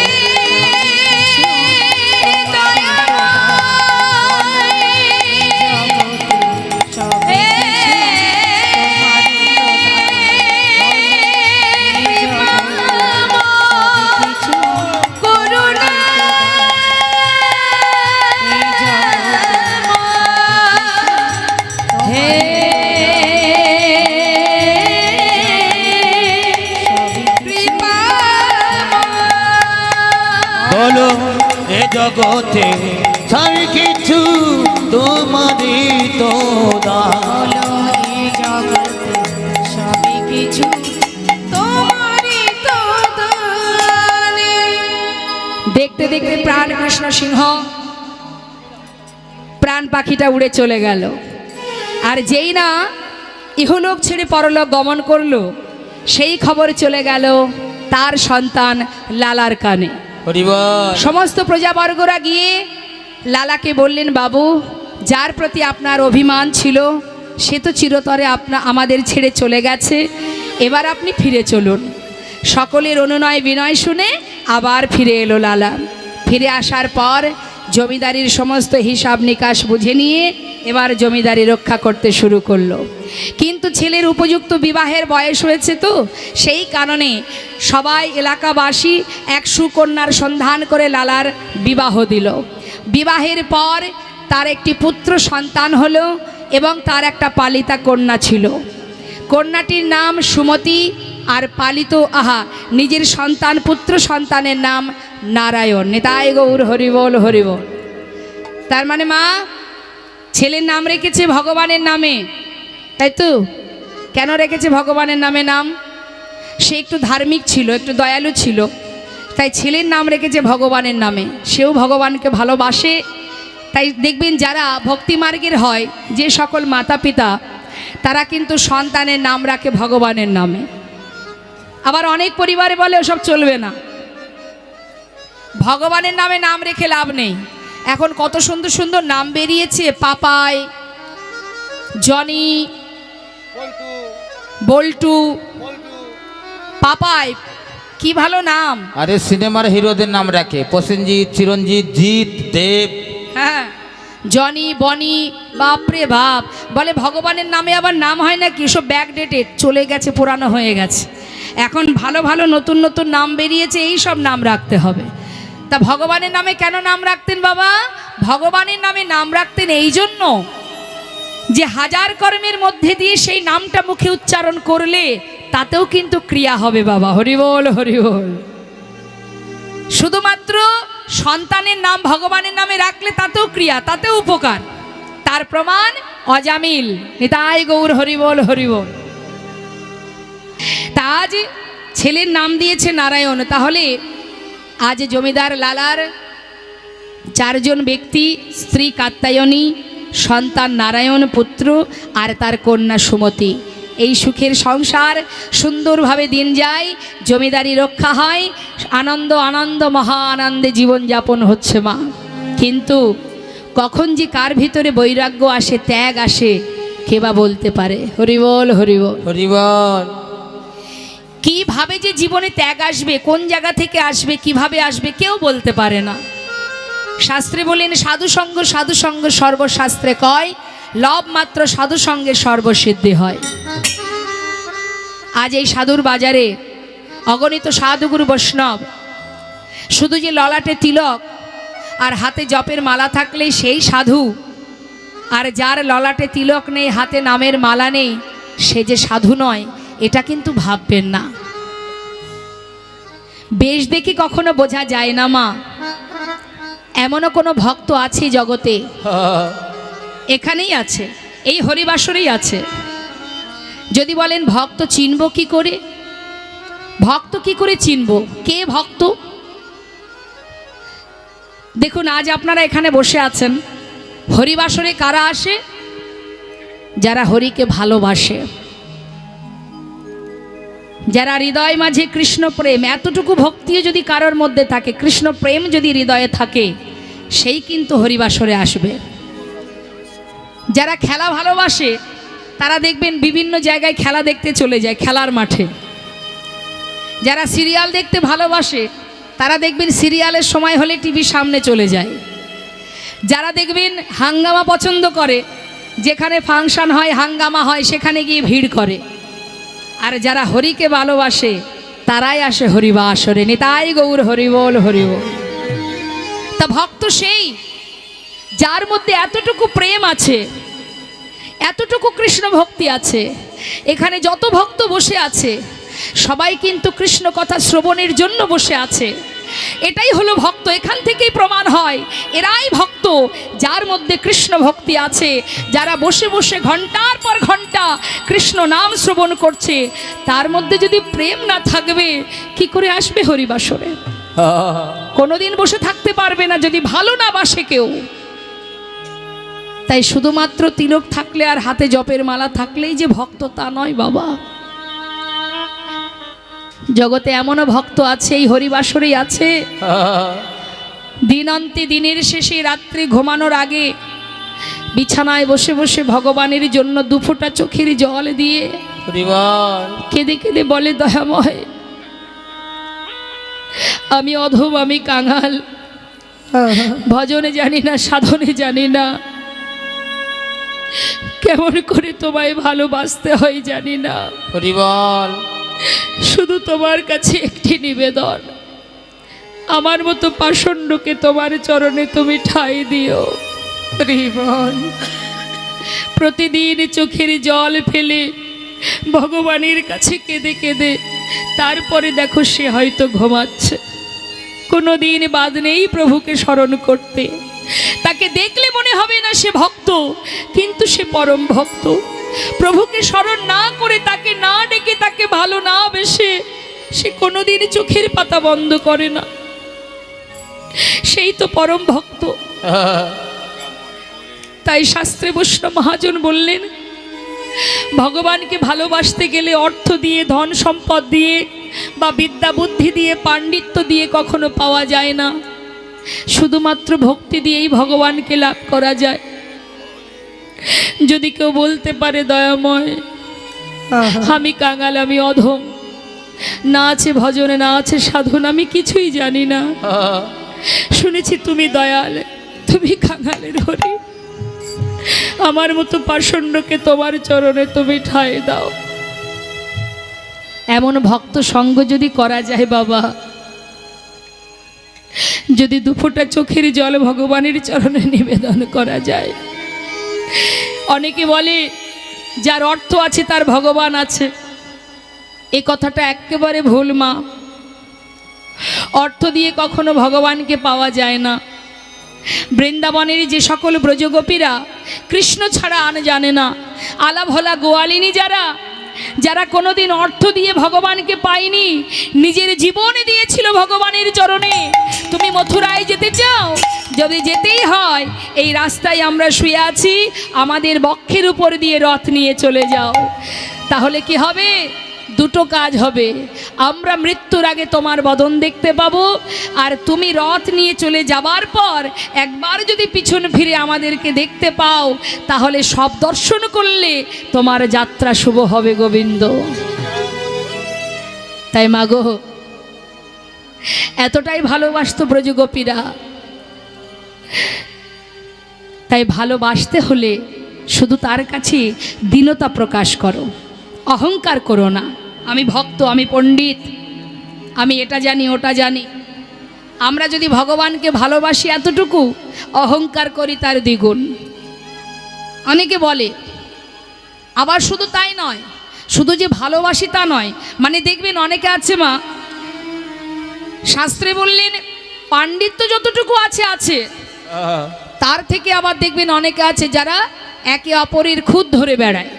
বলো এ জগতে সবই কিছু তোমারই তো দান বলো এই জগতে সবই কিছু তোমারই তো দানে। দেখতে দেখতে প্রাণ কৃষ্ণ সিংহ প্রাণ পাখিটা উড়ে চলে গেল। আর যেই না ইহলোক ছেড়ে পরলোক গমন করলো, সেই খবর চলে গেল তার সন্তান লালার কানে। হরিবল সমস্ত প্রজাবর্গরা গিয়ে লালাকে বললেন, বাবু, যার প্রতি আপনার অভিমান ছিল সে তো চিরতরে আমাদের ছেড়ে চলে গেছে, এবার আপনি ফিরে চলুন। সকলের অনুনয় বিনয় শুনে আবার ফিরে এলো লালা। ফিরে আসার পর জমিদারির সমস্ত হিসাব নিকাশ বুঝে নিয়ে এবার জমিদারি রক্ষা করতে শুরু করলো। কিন্তু ছেলের উপযুক্ত বিবাহের বয়স হয়েছে তো, সেই কারণে সবাই এলাকাবাসী এক সুকন্যার সন্ধান করে লালার বিবাহ দিল। বিবাহের পর তার একটি পুত্র সন্তান হলো এবং তার একটা পালিতা কন্যা ছিল। কন্যাটির নাম সুমতি আর পালিত নিজের সন্তান পুত্র সন্তানের নাম নারায়ণ। নিতাই গৌর হরিবল হরিবল। তার মানে মা ছেলের নাম রেখেছে ভগবানের নামে, তাই তো? কেন রেখেছে ভগবানের নামে নাম? সে একটু ধার্মিক ছিল, একটু দয়ালু ছিল, তাই ছেলের নাম রেখেছে ভগবানের নামে। সেও ভগবানকে ভালোবাসে। তাই দেখবেন যারা ভক্তি মার্গের হয়, যে সকল মাতা পিতা, তারা কিন্তু সন্তানের নাম রাখে ভগবানের নামে। আবার অনেক পরিবারে বলে ওসব চলবে না, ভগবানের নামে নাম রেখে লাভ নেই। এখন কত সুন্দর সুন্দর নাম বেরিয়েছে, পাপাই, জনি, বল্টু, পাপাই, কি ভালো নাম। আরে সিনেমার হিরোদের নাম রাখে, প্রসেনজিৎ, চিরঞ্জিত, জিৎ, দেব। হ্যাঁ, জনি, বনি, বাপরে বাপ। বলে ভগবানের নামে আবার নাম হয় নাকি? সব ব্যাকডেটেড, চলে গেছে, পুরানো হয়ে গেছে। এখন ভালো ভালো নতুন নতুন নাম বেরিয়েছে, এই সব নাম রাখতে হবে। তা ভগবানের নামে কেন নাম রাখতেন বাবা? ভগবানের নামে নাম রাখতেন এই জন্য যে হাজার কর্মের মধ্যে দিয়ে সেই নামটা মুখে উচ্চারণ করলে তাতেও কিন্তু ক্রিয়া হবে বাবা। হরিবল হরিবল। শুধুমাত্র সন্তানের নাম ভগবানের নামে রাখলে তাতেও ক্রিয়া, তাতেও উপকার। তার প্রমাণ অজামিল। নিতাই গৌর হরিবল হরিবল। তা আজ ছেলের নাম দিয়েছে নারায়ণ। তাহলে আজ জমিদার লালার চারজন ব্যক্তি, স্ত্রী কাত্যায়নী, সন্তান নারায়ণ পুত্র আর তার কন্যা সুমতি। এই সুখের সংসার সুন্দরভাবে দিন যায়, জমিদারি রক্ষা হয়, আনন্দ আনন্দ মহা আনন্দে জীবনযাপন হচ্ছে মা। কিন্তু কখন যে কার ভিতরে বৈরাগ্য আসে, ত্যাগ আসে, কে বা বলতে পারে? হরিবল হরিবল হরিবল। কিভাবে যে জীবনে ত্যাগ আসবে, কোন জায়গা থেকে আসবে, কিভাবে আসবে, কেউ বলতে পারে না। শাস্ত্রে বলেন সাধুসঙ্গ সাধুসঙ্গ সর্বশাস্ত্রে কয়, লব মাত্র সাধুসঙ্গে সর্বসিদ্ধি হয়। আজ এই সাধুর বাজারে অগণিত সাধুগুরু বৈষ্ণব, শুধু যে ললাটে তিলক আর হাতে জপের মালা থাকলেই সেই সাধু, আর যার ললাটে তিলক নেই, হাতে নামের মালা নেই, সে যে সাধু নয়, এটা কিন্তু ভাববেন না। বেশ দেখি কখনো বোঝা যায় না মা। এমনও কোনো ভক্ত আছে জগতে, এখানেই আছে, এই হরিবাসরেই আছে। যদি বলেন ভক্ত চিনব কি করে, ভক্ত কি করে চিনব, কে ভক্ত? দেখুন আজ আপনারা এখানে বসে আছেন, হরিবাসরে কারা আসে? যারা হরিকে ভালোবাসে, যারা হৃদয় মাঝে কৃষ্ণ প্রেম, এতটুকু ভক্তিও যদি কারোর মধ্যে থাকে, কৃষ্ণ প্রেম যদি হৃদয়ে থাকে, সেই কিন্তু হরিবাসরে আসবে। যারা খেলা ভালোবাসে তারা দেখবেন বিভিন্ন জায়গায় খেলা দেখতে চলে যায়, খেলার মাঠে। যারা সিরিয়াল দেখতে ভালোবাসে তারা দেখবেন সিরিয়ালের সময় হলে টিভির সামনে চলে যায়। যারা দেখবেন হাঙ্গামা পছন্দ করে, যেখানে ফাংশন হয় হাঙ্গামা হয় সেখানে গিয়ে ভিড় করে। আর যারা হরিকে ভালোবাসে তারাই আসে হরিবাসরে। নিতাই গৌর হরিবল হরিবল। তা ভক্ত সেই যার মধ্যে এতটুকু প্রেম আছে, এতটুকু কৃষ্ণ ভক্তি আছে। এখানে যত ভক্ত বসে আছে সবাই কিন্তু কৃষ্ণ কথা শ্রবণের জন্য বসে আছে। এটাই হলো ভক্ত। এখান থেকেই প্রমাণ হয় এরাই ভক্ত, যার মধ্যে কৃষ্ণ ভক্তি আছে। যারা বসে বসে ঘন্টার পর ঘন্টা কৃষ্ণ নাম শ্রবণ করছে, তার মধ্যে যদি প্রেম না থাকবে কি করে আসবে হরিবাসরে? কোনোদিন বসে থাকতে পারবে না যদি ভালো না বাসে কেউ। তাই শুধুমাত্র তিলক থাকলে আর হাতে জপের মালা থাকলেই যে ভক্ত তা নয় বাবা। জগতে এমনও ভক্ত আছে, এই হরিবাসরেই আছে, দিন অন্তে দিনের শেষে রাত্রি ঘুমানোর আগে বিছানায় বসে বসে ভগবানের জন্য দুফোঁটা চোখের জল দিয়ে কেঁদে কেঁদে বলে, দয়াময় আমি অধম, আমি কাঙাল, ভজনে জানি না, সাধনে জানি না, কেমন করে তোমায় ভালোবাসতে হয় জানি না। শুধু তোমার কাছে একটি নিবেদন, আমার মতো পাষণ্ডকে তোমার চরণে তুমি ঠাঁই দিও। প্রতিদিন চোখের জল ফেলে ভগবানের কাছে কেঁদে কেঁদে তারপরে দেখো সে হয়তো ঘুমাচ্ছে। কোনো দিন বাদ নেই প্রভুকে স্মরণ করতে। তাকে দেখলে মনে হবে না সে ভক্ত, কিন্তু সে পরম ভক্ত। প্রভুকে স্মরণ না করে, তাকে না ডেকে, তাকে ভালো না বেসে সে কোনোদিন চোখের পাতা বন্ধ করে না। সেই তো পরম ভক্ত। তাই শাস্ত্রে বৈষ্ণব মহাজন বললেন, ভগবানকে ভালোবাসতে গেলে অর্থ দিয়ে, ধন সম্পদ দিয়ে বা বিদ্যা বুদ্ধি দিয়ে, পাণ্ডিত্য দিয়ে কখনো পাওয়া যায় না। শুধুমাত্র ভক্তি দিয়েই ভগবানকে লাভ করা যায়। যদি কেউ বলতে পারে, দয়াময় আমি কাঙাল, আমি অধম, না আছে ভজনে, না আছে সাধন, আমি কিছুই জানি না, শুনেছি তুমি দয়াল, তুমি কাঙালের হরি, আমার মতো পাষণ্ডকে তোমার চরণে তুমি ঠাঁই দাও। এমন ভক্ত সঙ্গ যদি করা যায় বাবা, যদি দুফোঁটা চোখের জল ভগবানের চরণে নিবেদন করা যায়। অনেকে বলে যার অর্থ আছে তার ভগবান আছে। এ কথাটা একেবারে ভুল মা। অর্থ দিয়ে কখনো ভগবানকে পাওয়া যায় না। বৃন্দাবনের যে সকল ব্রজগোপীরা কৃষ্ণ ছাড়া আন জানে না, আলা ভোলা গোয়ালিনী যারা, যারা কোনোদিন অর্থ দিয়ে ভগবানকে পায়নি, নিজের জীবনে দিয়েছিল ভগবানের চরণে। তুমি মথুরায় যেতে চাও, যদি যেতেই হয় এই রাস্তায় আমরা শুয়ে আছি, আমাদের বক্ষের উপর দিয়ে রথ নিয়ে চলে যাও। তাহলে কি হবে? দুটো কাজ হবে। আমরা মৃত্যুর আগে তোমার বদন দেখতে পাবো, আর তুমি রথ নিয়ে চলে যাবার পর একবার যদি পিছন ফিরে আমাদেরকে দেখতে পাও, তাহলে সব দর্শন করলে তোমার যাত্রা শুভ হবে গোবিন্দ। তাই মাগো, এতটাই ভালোবাসতো ব্রজগোপীরা। তাই ভালোবাসতে হলে শুধু তার কাছে দীনতা প্রকাশ করো, অহংকার করো না। আমি ভক্ত, আমি পণ্ডিত, আমি এটা জানি ওটা জানি। আমরা যদি ভগবানকে ভালোবাসি এতটুকু, অহংকার করি তার দ্বিগুণ। অনেকে বলে, আবার শুধু তাই নয়, শুধু যে ভালোবাসি তা নয়, মানে দেখবেন অনেকে আছে মা, শাস্ত্রে বললেন পাণ্ডিত্য যতটুকু আছে আছে, তার থেকে আবার দেখবেন অনেকে আছে যারা একে অপরের খুঁত ধরে বেড়ায়।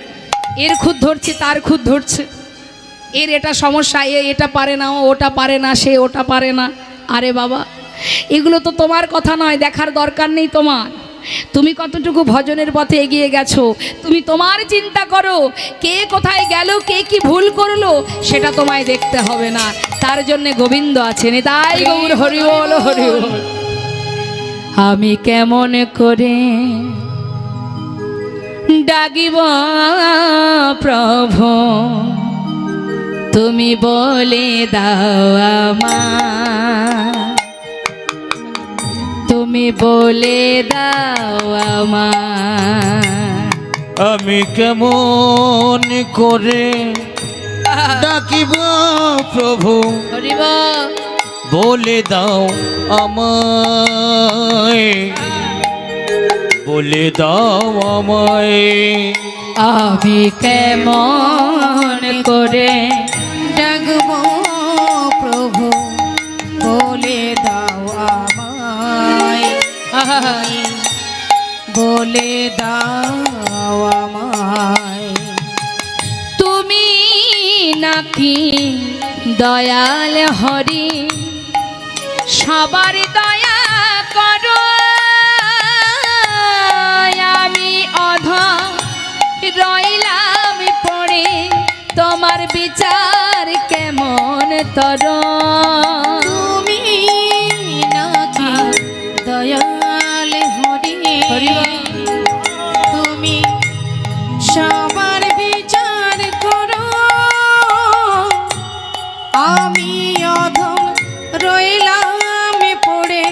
এর খুঁত ধরছে, তার খুঁত ধরছে, এর এটা সমস্যা, এ এটা পারে না, ও ওটা পারে না, সে ওটা পারে না। আরে বাবা, এগুলো তো তোমার কথা নয়, দেখার দরকার নেই তোমার। তুমি কতটুকু ভজনের পথে এগিয়ে গেছো, তুমি তোমার চিন্তা করো। কে কোথায় গেল, কে কি ভুল করলো, সেটা তোমায় দেখতে হবে না। তার জন্যে গোবিন্দ আছেন। তাই গৌর হরি বল, হরি বল। আমি কেমন করে ডাকিব প্রভু তুমি বলে দাও আমায়, তুমি বলে দাও আমায়। আমি কেমন করে ডাকিব প্রভু হরিব বলে দাও আমায়, বলে দাও আমায়। আমি কেমন করে ডাকবো প্রভু বলে দাও আমায়, বলে দাও আমায়। তুমি নাকি দয়াল হরি সবার দয়া করো, আমি অধম রইলাম পড়ে তোমার বিচার কেমন তর। তুমি নাকি দয়াল হরি, তুমি সবার বিচার করো, আমি অধম রইলাম পড়ে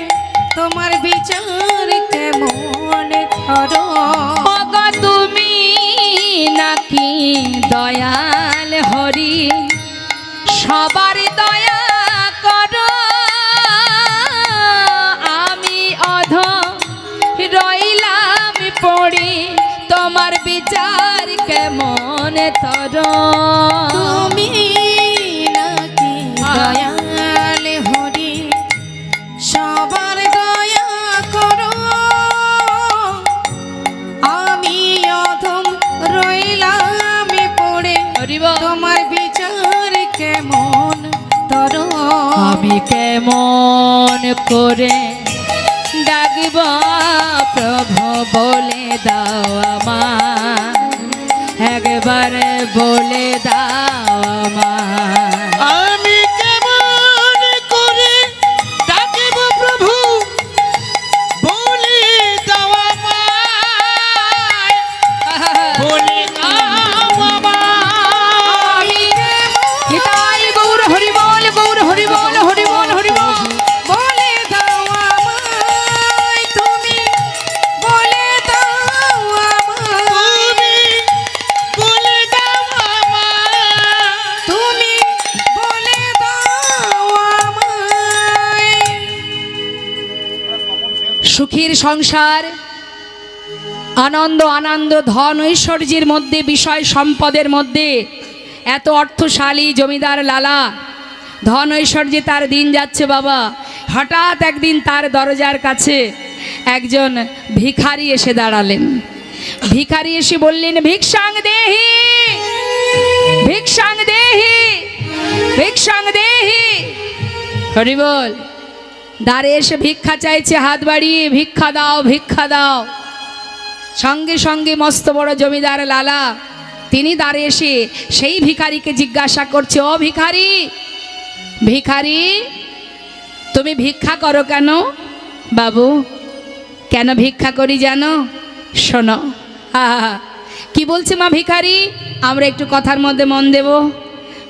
তোমার বিচার কেমন করো। ওগো তুমি নাকি দয়াল হরি সবার দয়া করো, আমি অধম রইলাম পড়ে তোমার বিচার কেমন তর। তুমি নাকি দয়াল হরি সবার দয়া করো, আমি অধম রইলাম পড়ে হরিব তোমার বিচার কেমন তর। আমি কেমন করে ডাকিব প্রভু বলে দাও আমায়, একবারে বলে দাও আমায়। আমি কেমন করে ডাকিব প্রভু বলে দাও আমায়, বলে দাও আমায়। নিতাই গৌর হরিবল, গৌর হরিবল, হরিবল হরিবল। বলে দাও আমায়, তুমি বলে দাও আমায়, তুমি বলে দাও আমায়, তুমি বলে দাও আমায়। সুখীর সংসার, আনন্দ আনন্দ ধন ঐশ্বর্যের মধ্যে, বিষয় সম্পদের মধ্যে এত অর্থশালী জমিদার লালা, ধন ঐশ্বর্যে তার দিন যাচ্ছে বাবা। হঠাৎ একদিন তার দরজার কাছে একজন ভিখারি এসে দাঁড়ালেন। ভিখারি এসে বললেন, ভিক্ষাং দেহি, ভিক্ষাং দেহি, ভিক্ষাং দেহি। হরি বল। দ্বারে এসে ভিক্ষা চাইছে হাত বাড়িয়ে, ভিক্ষা দাও, ভিক্ষা দাও। সঙ্গে সঙ্গে মস্ত বড় জমিদার লালা তিনি দ্বারে এসে সেই ভিখারিকে জিজ্ঞাসা করছে, ও ভিখারি, ভিখারি তুমি ভিক্ষা করো কেন? বাবু কেন ভিক্ষা করি জানো? শোনো। কি বলছে মা ভিখারি? আমরা একটু কথার মধ্যে মন দেব।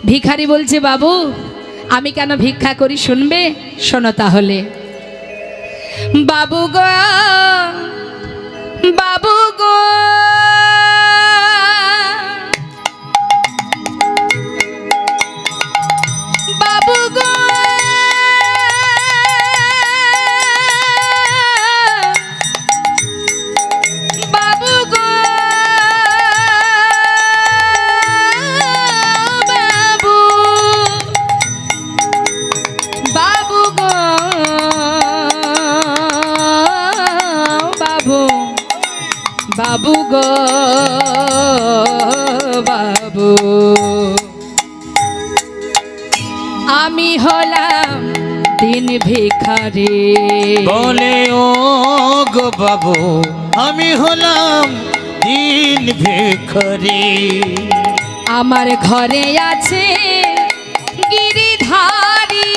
ভিখারি বলছে, বাবু আমি কেন ভিক্ষা করি শুনবে? শোনো তাহলে। বাবু গো, বাবু গো, বাবু গো, বাবু গো, বাবু, বাবু গো, বাবু, বাবু গো, বাবু আমি হলাম দিন ভিখারি। বলে ও গো বাবু আমি হলাম দিন ভিখারি। আমার ঘরে আছে গিরিধারী,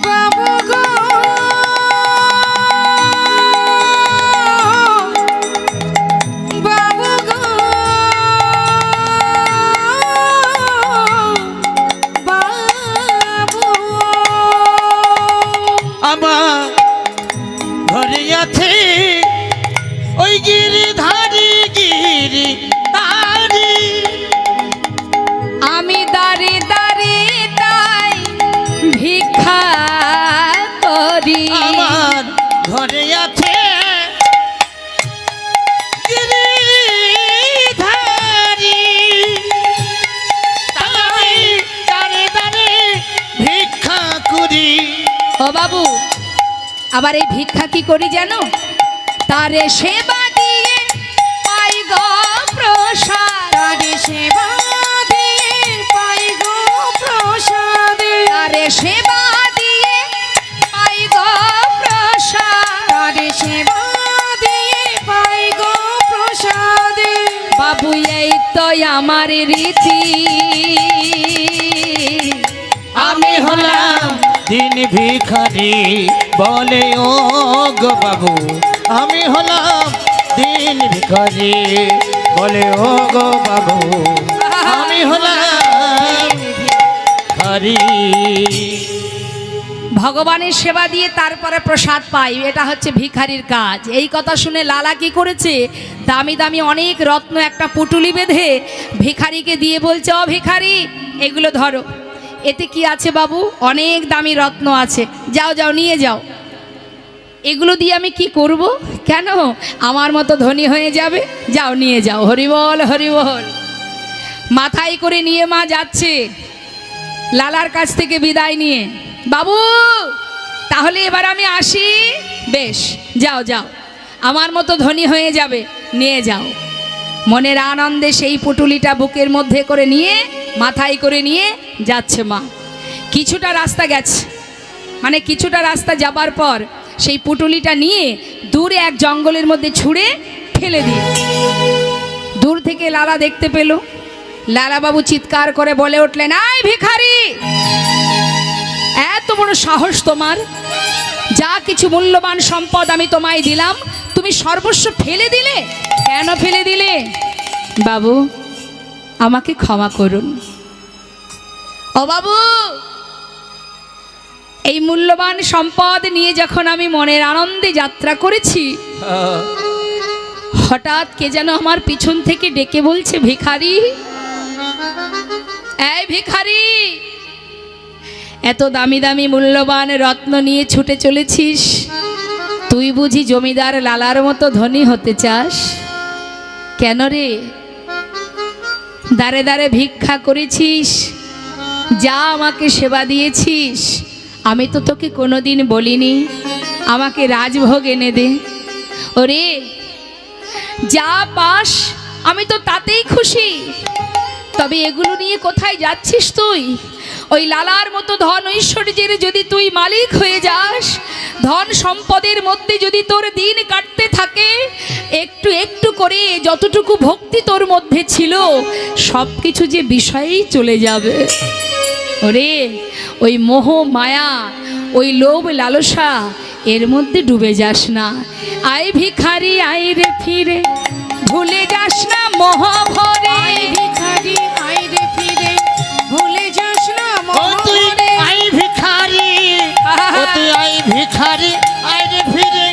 বাবু গো, আছে ওই গিরিধারী গিরিধারী। আমি দাঁড়ি দাঁড়ি তাই ভিক্ষা করি। আমার ঘরে আছে গিরিধারী, তাই দাঁড়ে দাঁড়ে ভিক্ষা করি। ও বাবু, আবার এই ভিক্ষা কি করি জানো? তারে সেবা দিয়ে পাই গো প্রসাদ। তারে সেবা দিয়ে পাই গো প্রসাদ। তারে সেবা দিয়ে পাই গো প্রসাদ। তারে সেবা দিয়ে পাই গো প্রসাদ। বাবু এই তো আমার রীতি। আমি হলাম দিন ভিখারি বলে ও গো বাবু, আমি হলাম দিন ভিখারি বলে ও গো বাবু, আমি হলাম ভিখারি। ভগবানের সেবা দিয়ে তারপরে প্রসাদ পাই, এটা হচ্ছে ভিখারির কাজ। এই কথা শুনে লালা কি করেছে, দামি দামি অনেক রত্ন একটা পুটুলি বেঁধে ভিখারিকে দিয়ে বলছে, ও ভিখারি এগুলো ধরো। এতে কি আছে বাবু? অনেক দামি রত্ন আছে, যাও যাও নিয়ে যাও। এগুলো দিয়ে আমি কি করব? কেন, আমার মতো ধনী হয়ে যাবে, যাও নিয়ে যাও। হরিবল হরিবল। মাথায় করে নিয়ে মা যাচ্ছে লালার কাছ থেকে বিদায় নিয়ে। বাবু তাহলে এবার আমি আসি। বেশ, যাও যাও, আমার মতো ধনী হয়ে যাবে, নিয়ে যাও। মনের আনন্দে সেই পুটুলিটা বুকের মধ্যে করে নিয়ে মাথায় করে নিয়ে যাচ্ছে মা। কিছুটা রাস্তা গেছে, মানে কিছুটা রাস্তা যাবার পর সেই পুটুলিটা নিয়ে দূরে এক জঙ্গলের মধ্যে ছুঁড়ে ফেলে দিয়ে দূর থেকে লালা দেখতে পেল। লালা বাবু চিৎকার করে বলে উঠলেন, আয় ভিখারি, এত বড় সাহস তোমার! যা কিছু মূল্যবান সম্পদ আমি তোমায় দিলাম, তুমি সর্বস্ব ফেলে দিলে। কেন ফেলে দিলে? বাবু আমাকে ক্ষমা করুন। ও বাবু, এই মূল্যবান সম্পদ নিয়ে যখন আমি মনের আনন্দে যাত্রা করেছি, হঠাৎ কে যেন আমার পিছন থেকে ডেকে বলছে, ভিখারি, এই ভিখারি, এত দামি দামি মূল্যবান রত্ন নিয়ে ছুটে চলেছিস, তুই বুঝি জমিদার লালার মতো ধনী হতে চাস? কেন রে, দাঁড়ে দাঁড়ে ভিক্ষা করেছিস, যা আমাকে সেবা দিয়েছিস, আমি তো তোকে কোনোদিন বলিনি আমাকে রাজভোগ এনে দে। ওরে, যা পাস আমি তো তাতেই খুশি, তবে এগুলো নিয়ে কোথায় যাচ্ছিস তুই? ওই লালার মতো ধন ঐশ্বর্যের যদি তুই মালিক হয়ে যাস, ধন সম্পদের মধ্যে যদি তোর দিন কাটতে থাকে, একটু একটু করে যতটুকু ভক্তি তোর মধ্যে ছিল সব কিছু যে বিষয়েই চলে যাবে। ওরে, ওই মোহ মায়া, ওই লোভ লালসা, এর মধ্যে ডুবে যাস না। আয় ভিখারি আয় রে ফিরে, ভুলে যাস না মোহ ভরে। আয় ভিখারি আয় রে ফিরে, ভুলে যাস না মোহ ভরে। আই ভিখারি, ও তুই আই ভিখারি, আই রে ফিরে,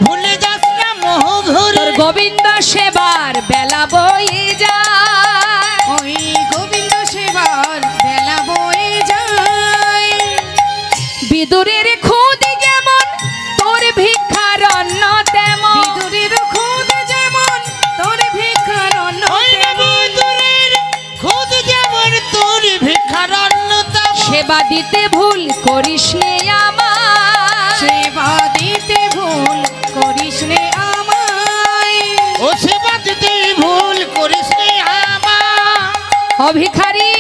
ভুলে যাস না মোহ ঘরে। তোর গোবিন্দ সেবার বেলা বয়ে যায়, ওই গোবিন্দ সেবার বেলা বয়ে যায়। বিদুরের খুদ যেমন তোর ভিক্ষার অন্ন তেমন। বিদুরের খুদ যেমন তোর ভিক্ষার অন্ন ওই তেমন। বিদুরের খুদ যেমন তোর ভিক্ষার অন্ন তেমন। সেবা দিতে ভুল করিস নে আমার, সেবা দিতে ভুল করিস নে আমায়। ও সেবা দিতে ভুল করিস নে আমার। ও ভিখারি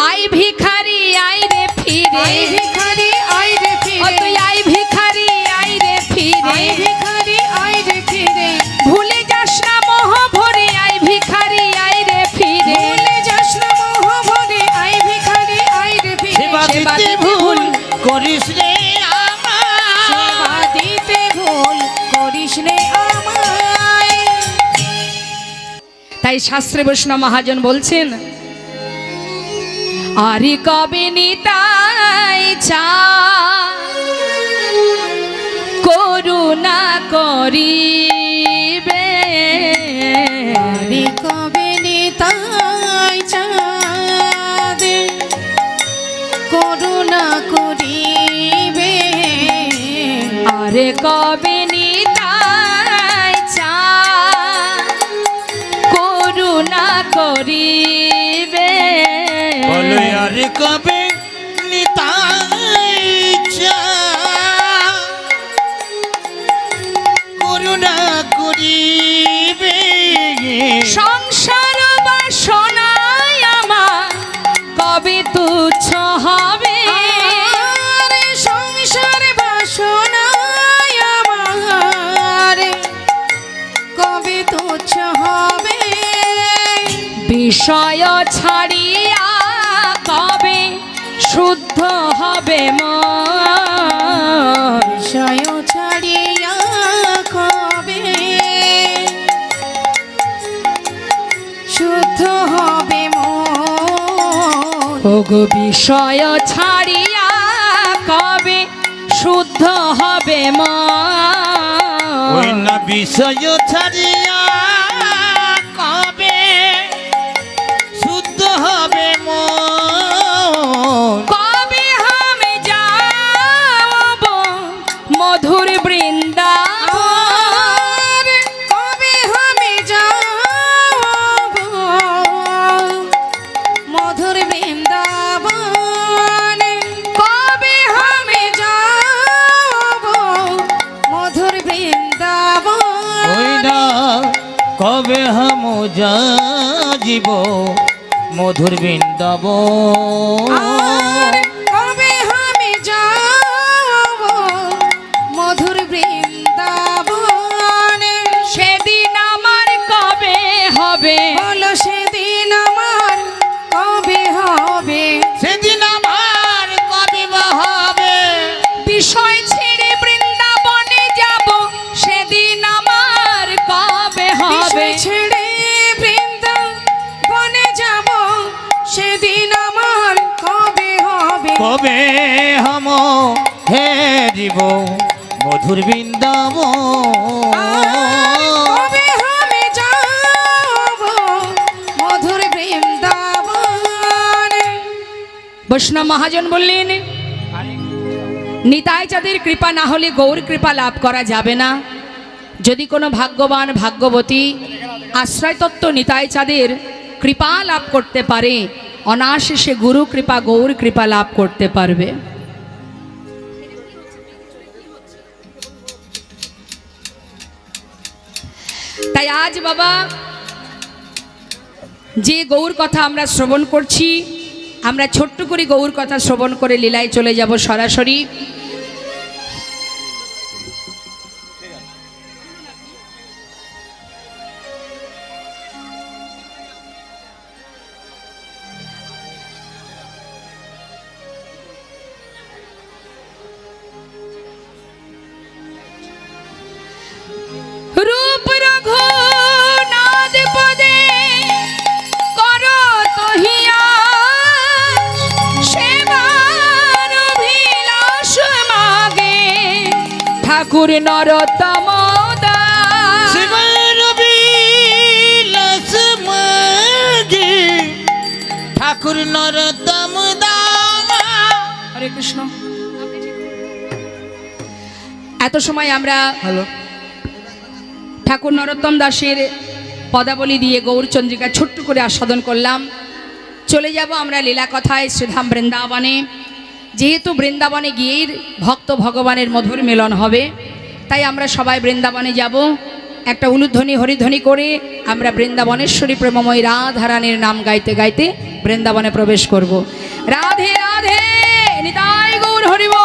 আই ভিখারি আই রে ফিরে, আয় ভিখারি আয় রে ও ফিরে, তুই আই ভিখারি আই রে ফিরে। আয় ভিখারি আয় রে ফিরে, ভুলে যাস না মোহ ভরে, আই ভিখারি আই রে ফিরে। ভুলে যাস না মোহ ভরে। আয় ভিখারি আয় রে ফিরে, সেবা দিতে ভুল করিস নে আমার। সেবা দিতে ভুল করিস নে আমায়। তাই শাস্ত্রে বৈষ্ণব মহাজন বলছেন, আরি কবে নিতাই চা, করুণা করিবে আরে কবে নিতাই চাঁদে করুণা করিবে আরে কবে নিতাই চাঁদ করুণা করিবে বলো আর কবে নিতাই চাঁদ করুণা করিবে সংসার বাসনায় আমার কবে তুচ্ছ হবে আরে সংসার বাসনায় আমার কবে তুচ্ছ হবে বিষয় ছাড়িয়া কবে শুদ্ধ হবে মন বিষয় ছাড়িয়া কবে শুদ্ধ হবে মন ওগো বিষয় ছাড়িয়া কবে শুদ্ধ হবে ওই মন না বিষয় ছাড়িয়া কবে শুদ্ধ হবে মন কবে আমি যাব মধুর বৃন্দাবন আর কবে আমি যাব মধুর বৃন্দাবন কবে আমি যাব মধুর বৃন্দাবন ওই না কবে হাম যাইব মধুর বৃন্দাবন আর কবে আমি যাব মধুর বৃন্দাবন সেদিন আমার কবে হবে বলো সেদিন আমার কবে হবে সেদিন আমার কবে বা হবে বিষয় ছেড়ে বৃন্দাবনে যাব সেদিন আমার কবে হবে বিষয় ছেড়ে বৃন্দাবনে যাব সেদিন আমার কবে হবে কবে হাম হেরিব মধুর বৃন্দাবন কবে আমি যাব মধুর বৃন্দাবন বৈষ্ণব মহাজন বললেন নিতাই চাঁদের কৃপা না হলে গৌর কৃপা লাভ করা যাবে না যদি কোনো ভাগ্যবান ভাগ্যবতী আশ্রয় তত্ত্ব নিতাই চাঁদের কৃপা লাভ করতে পারে অনায়াসে সে গুরু কৃপা গৌর কৃপা লাভ করতে পারবে তাই আজ বাবা যে গৌর কথা আমরা শ্রবণ করছি আমরা ছোট্ট করে গৌর কথা শ্রবণ করে লীলায় চলে যাব সরাসরি রূপ রঘুনাথ পদে করো তহিয়া সেবার অভিলাষ মাগে ঠাকুর নরোত্তম দাস। শিবের বিলাস মাগে ঠাকুর নরোত্তম দাস। হরে কৃষ্ণ। এত সময় আমরা ঠাকুর নরোত্তম দাসের পদাবলী দিয়ে গৌরচন্দ্রিকা ছোট্ট করে আস্বাদন করলাম। চলে যাব আমরা লীলা কথায় শ্রীধাম বৃন্দাবনে। যেহেতু বৃন্দাবনে গিয়েই ভক্ত ভগবানের মধুর মিলন হবে, তাই আমরা সবাই বৃন্দাবনে যাব। একটা উলুধ্বনি হরিধ্বনি করে আমরা বৃন্দাবনেশ্বরী প্রেমময়ী রাধারানীর নাম গাইতে গাইতে বৃন্দাবনে প্রবেশ করব। রাধে রাধে, নিতাই গৌর হরিব।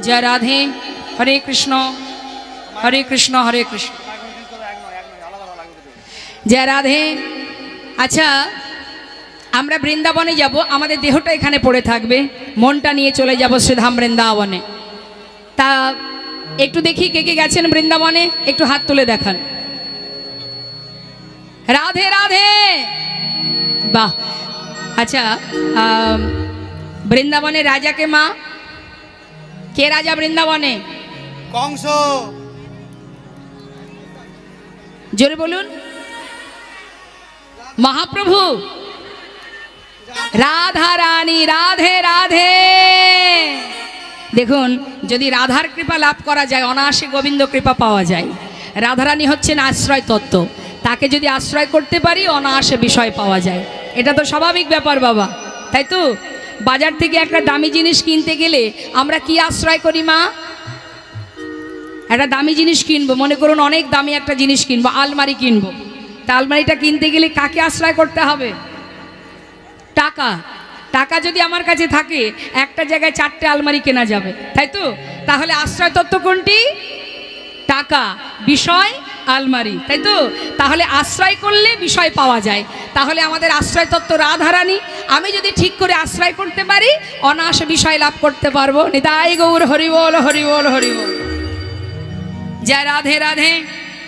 জয় রাধে। হরে কৃষ্ণ হরে কৃষ্ণ হরে কৃষ্ণ। জয় রাধে। আচ্ছা, আমরা বৃন্দাবনে যাব, আমাদের দেহটা এখানে পড়ে থাকবে, মনটা নিয়ে চলে যাব শ্রীধাম বৃন্দাবনে। তা একটু দেখি কে কে গেছেন বৃন্দাবনে, একটু হাত তুলে দেখান। রাধে রাধে। বাহ। আচ্ছা, বৃন্দাবনের রাজাকে মা কে রাজা বৃন্দাবনে? কংস। জোরে বলুন। মহাপ্রভু। রাধা রানী, রাধে রাধে। দেখুন, যদি রাধার কৃপা লাভ করা যায়, অনায়াসে গোবিন্দ কৃপা পাওয়া যায়। রাধারানী হচ্ছেন আশ্রয় তত্ত্ব, তাকে যদি আশ্রয় করতে পারি অনায়াসে বিষয় পাওয়া যায়। এটা তো স্বাভাবিক ব্যাপার বাবা, তাই তো? বাজার থেকে একটা দামি জিনিস কিনতে গেলে আমরা কি আশ্রয় করি মা? একটা দামি জিনিস কিনবো, মনে করুন অনেক দামি একটা জিনিস কিনবো, আলমারি কিনবো। তা আলমারিটা কিনতে গেলে কাকে আশ্রয় করতে হবে? টাকা। টাকা যদি আমার কাছে থাকে, একটা জায়গায় 4টে আলমারি কেনা যাবে, তাই তো? তাহলে আশ্রয় তত্ত্ব কোনটি? টাকা, বিষয়, আলমারি, তাই তো? তাহলে আশ্রয় করলে বিষয় পাওয়া যায়। তাহলে আমাদের আশ্রয় তত্ত্ব রাধারানী। আমি যদি ঠিক করে আশ্রয় করতে পারি, অনায়াসে বিষয় লাভ করতে পারবো। নিতাই গৌর হরিবল, হরিবল, হরিবল। জয় রাধে রাধে।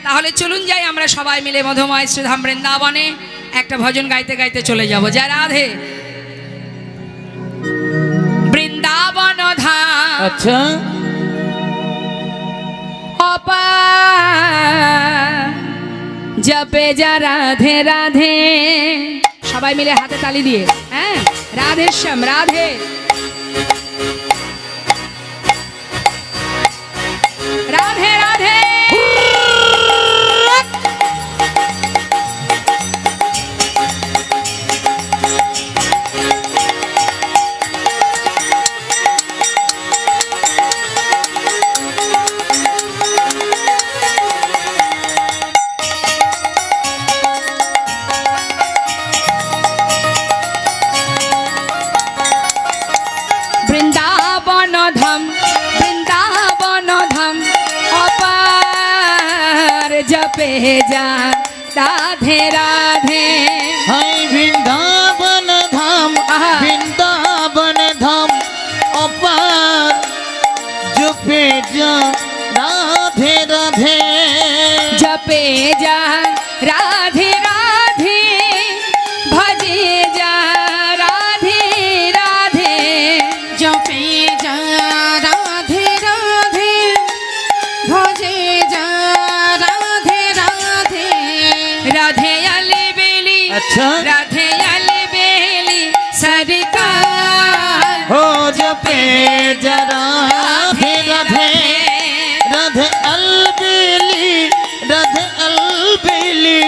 তাহলে চলুন যাই আমরা সবাই মিলে মধুময় শ্রীধাম বৃন্দাবনে একটা ভজন গাইতে গাইতে চলে যাব। জয় রাধে। বৃন্দাবন ধাম আচ্ছা, অপার জপে যা রাধে রাধে। সবাই মিলে হাতে তালি দিয়ে, হ্যাঁ, রাধে শ্যাম রাধে। রাধে রাধে। বৃন্দাবন ধাম, বৃন্দাবন ধাম অপার জপে যা রাধে রাধে। হাই বৃন্দাবন ধাম, আহা। বৃন্দাবন ধাম অপার জপে যা রাধে রাধে। জপে যা রাধে রাধে, ভজে যা রাধে রাধে। জপে যা রাধে রাধে, ভজে যা রাধে রাধে। রাধে আলে বেলি, আচ্ছা, রাধে আলে বেলি সরকার। ও জপে যা রাধে রাধে। রাধে अलबेली, राधे अलबेली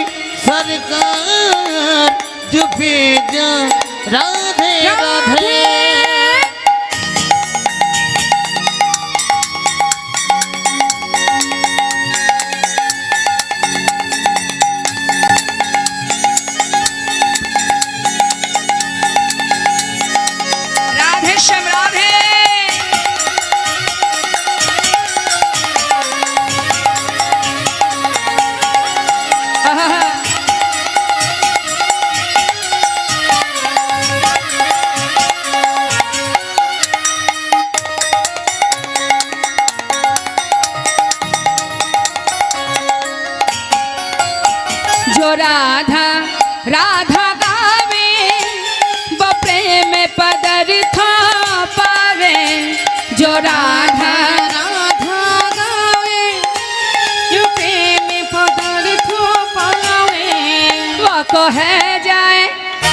सरकार जपे जा राधे राधे। राधे श्याम राधे। जो राधा राधा गावे, वो प्रेम पदार्था पावे। जो राधा राधा गावे, जो प्रेम पदार्थ पावे। वो कह जाए,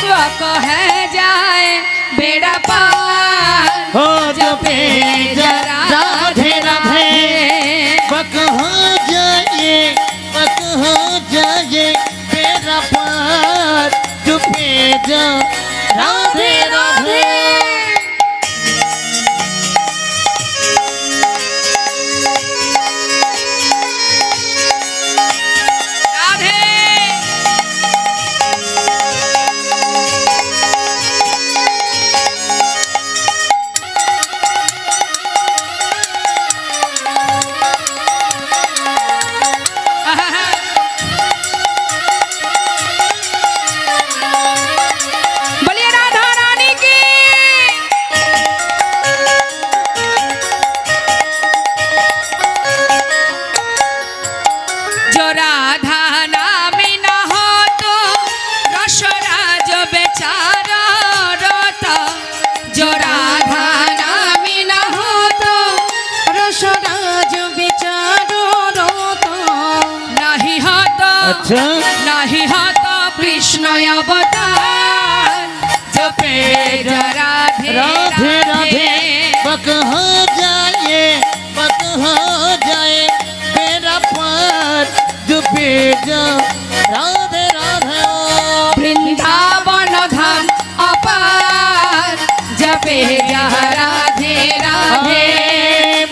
वो कह जाए बेड़ा पार। हो जपे जा राधे राधे। बकहाँ जाए, बकहाँ जाए तेरा पार जपे जा राधे राधे। राधे। बोलिए राधा रानी আচ্ছা নাহি হত কৃষ্ণ অবতার জপে যা রাধে राधे राधे রাধে पक हो जाए मेरा पार डूबे जा राधे राधे বৃন্দাবন ধাম অপার জপে যা রাধে রাধে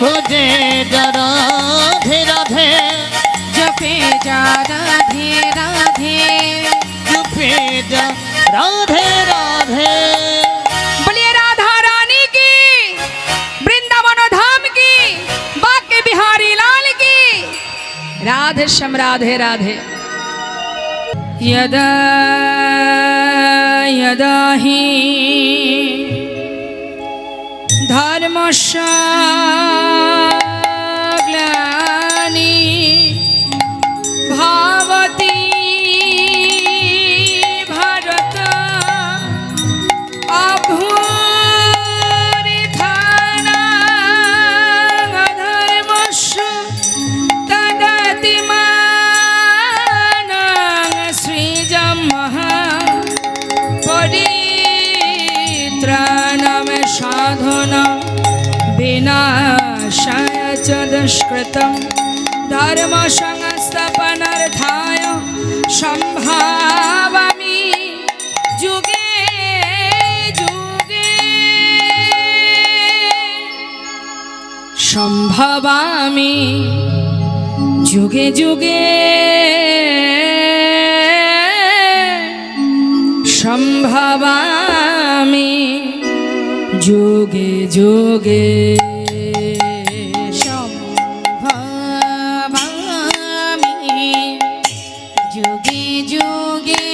भुजे जा राधे राधे जपे जा राधे राधे डूबे जा राधे राधे बोलिए राधा रानी की, वृंदावन धाम की, बाके बिहारी लाल की। राधे श्याम राधे राधे। यदा यदा हि धर्मस्य ग्लानि भावति भारत अधर्मस्य तदात्मानं सृजमः परित्राणं साधनं विनाशाय च दुष्कृतं धर्म संस्थापनार्थाय संभावामि जुगे जुगे संभवामि जुगे जुगे संभवामि जुगे जुगे संभवामि जुगे जुगे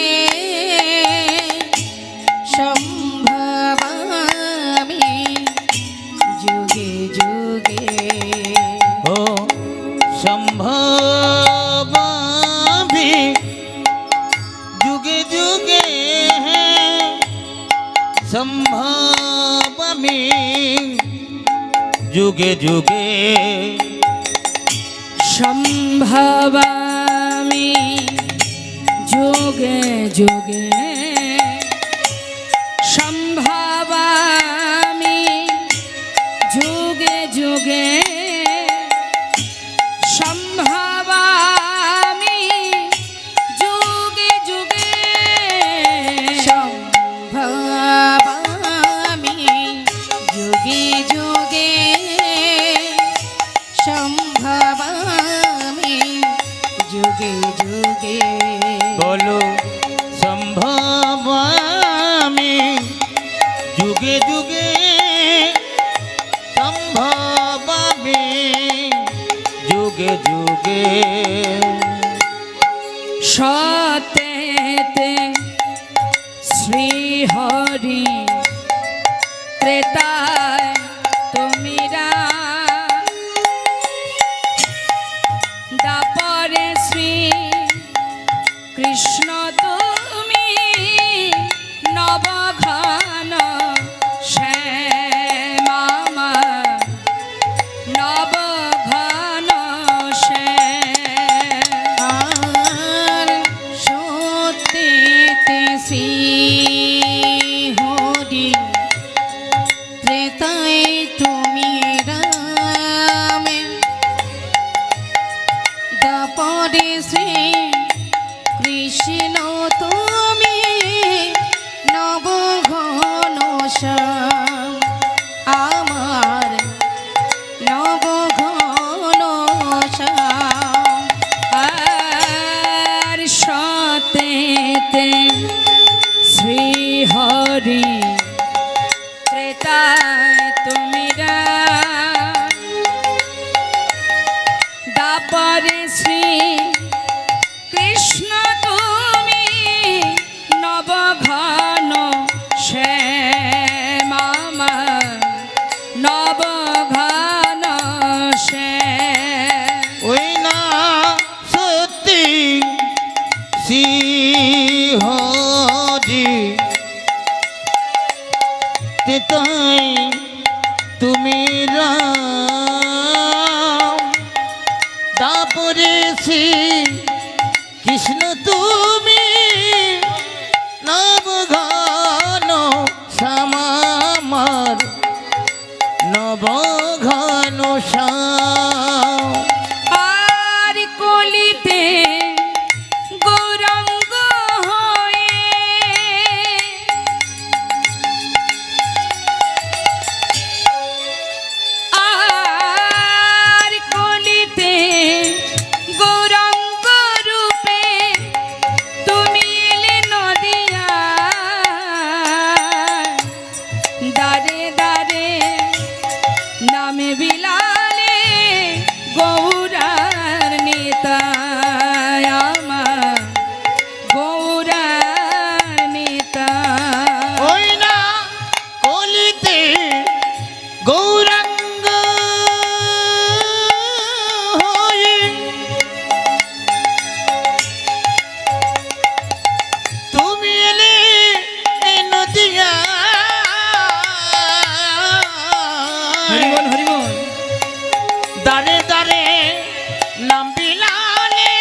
संभवामि जुगे जुगे ओ संभव भी जुगे जुगे संभव में जुगे जुगे संभवामि जुगे जुगे संभवामि जुगे जुगे संभवामि जुगे जुगे संभवामि जुगे जुगे संभवामि जुगे जुगे बोलो संभव में जुगे जुगे संभव में जुगे जुगे सतेते श्री हरि त्रेताय तुमिरा दापरे श्री कृष्ण तुमी नवघन श्यामा नवघन श्याम আর সত্যেতে শ্রী হরি ত্রেতায় তুমি রামে দাপরে শ্রী কৃষ্ণ তুমি নবঘন শ্যাম আমার নবঘন শ্যাম আর সতেতে শ্রী হরি ত্রেতায় তুমিরা দাপরে শ্রী কৃষ্ণ তুমি নবঘন শ্যামা নবঘন শ্যাম ওই না সত্যি শ্রী হরি তেতাই তুমি রাম তারপরে শ্রী কৃষ্ণ তুমি নবঘন শ্যামার নবঘন শ্যাম আর কলিতে গৌরাঙ্গ হয়ে আর কলিতে গৌরাঙ্গ রূপে তুমি এলে নদিয়া দারে দারে নামে বিলালে গৌরার নিতায় আমার গৌরার নিতায় ওই না কলিতে গৌরাঙ্গ হয়ে তুমি এলে এই নদিয়া হরিবল হরিবল দারে দারে নাম বিলালে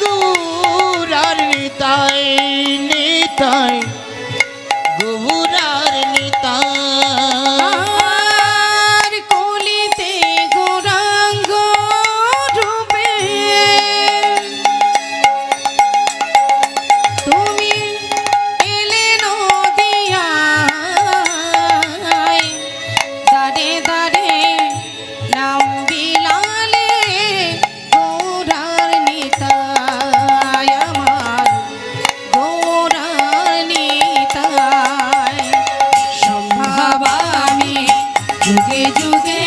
গৌরার নিতাই নিতাই গৌরার নিতাই আর কলিতে গৌরাঙ্গ রূপে তুমি এলে নদিয়ায় দারে দারে নাম বিলালে গৌরার নিতাই আমার গৌরার নিতাই সম্ভাবামি যুগে যুগে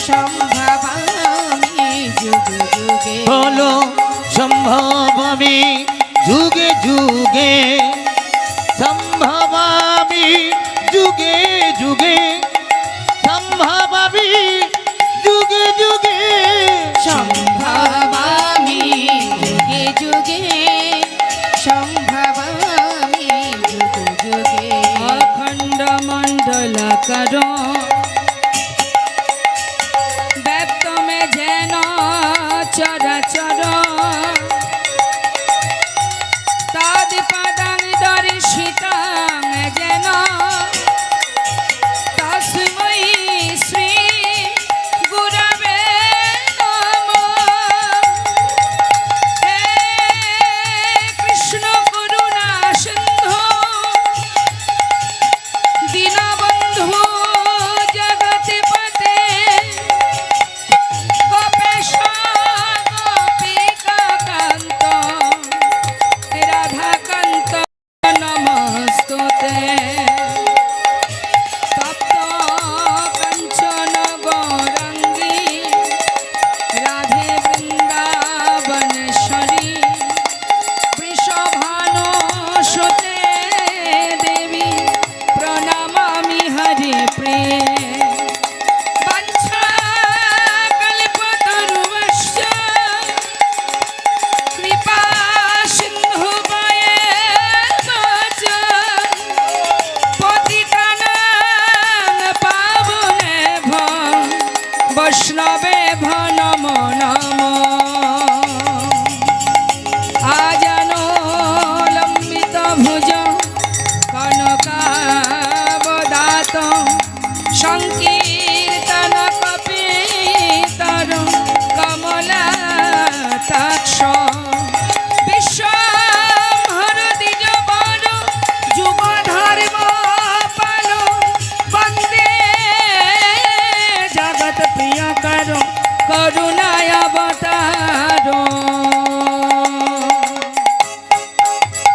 সম্ভাবামি যুগে যুগে বলো সম্ভব আমি যুগে যুগে সম্ভব আমি যুগে যুগে সম্ভব আমি যুগে যুগে সম্ভাবামি যুগে যুগে সম্ভাবামি যুগে যুগে অখণ্ড মণ্ডলাকার ব্যক্ত মে যেন চরাচর তাদ পদং দর্শিতাং যেন তস্मै শ্রী গুরবে নমঃ হে কৃষ্ণ করুণা সিন্ধু দীনবন্ধু জগৎপতে গোপেশ গোপিকাকান্ত রাধাকান্ত নমস্তুতে তপ্ত কাঞ্চন গৌরাঙ্গী রাধে বৃন্দাবনেশ্বরী বৃষভানুসুতে দেবী প্রণমামি হরি প্রিয়ে বাঞ্ছাকল্পতরুভ্যশ্চ কৃপা সিন্ধুভয়েব চ পতিতানাং পাবনেভ্যো বৈষ্ণবেভ্যো নমো নমঃ আজানো লম্বিত ভুজ কনকাবদাত সংকীর্তন কপিতর কমলাতাক্ষ বিশ্বম্ভর দ্বিজবর যুগধর্ম পাল বন্দে জগৎ প্রিয় কর করুণায় অবতার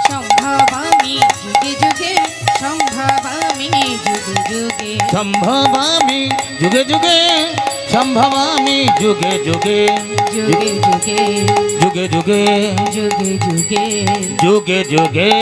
সম্ভাবামি যুগে যুগে সম্ভাবামি যুগে যুগে সম্ভবামি যুগে যুগে সম্ভবামি যুগে যুগে যুগে যুগে যুগে যুগে যুগে যুগে যুগে যুগে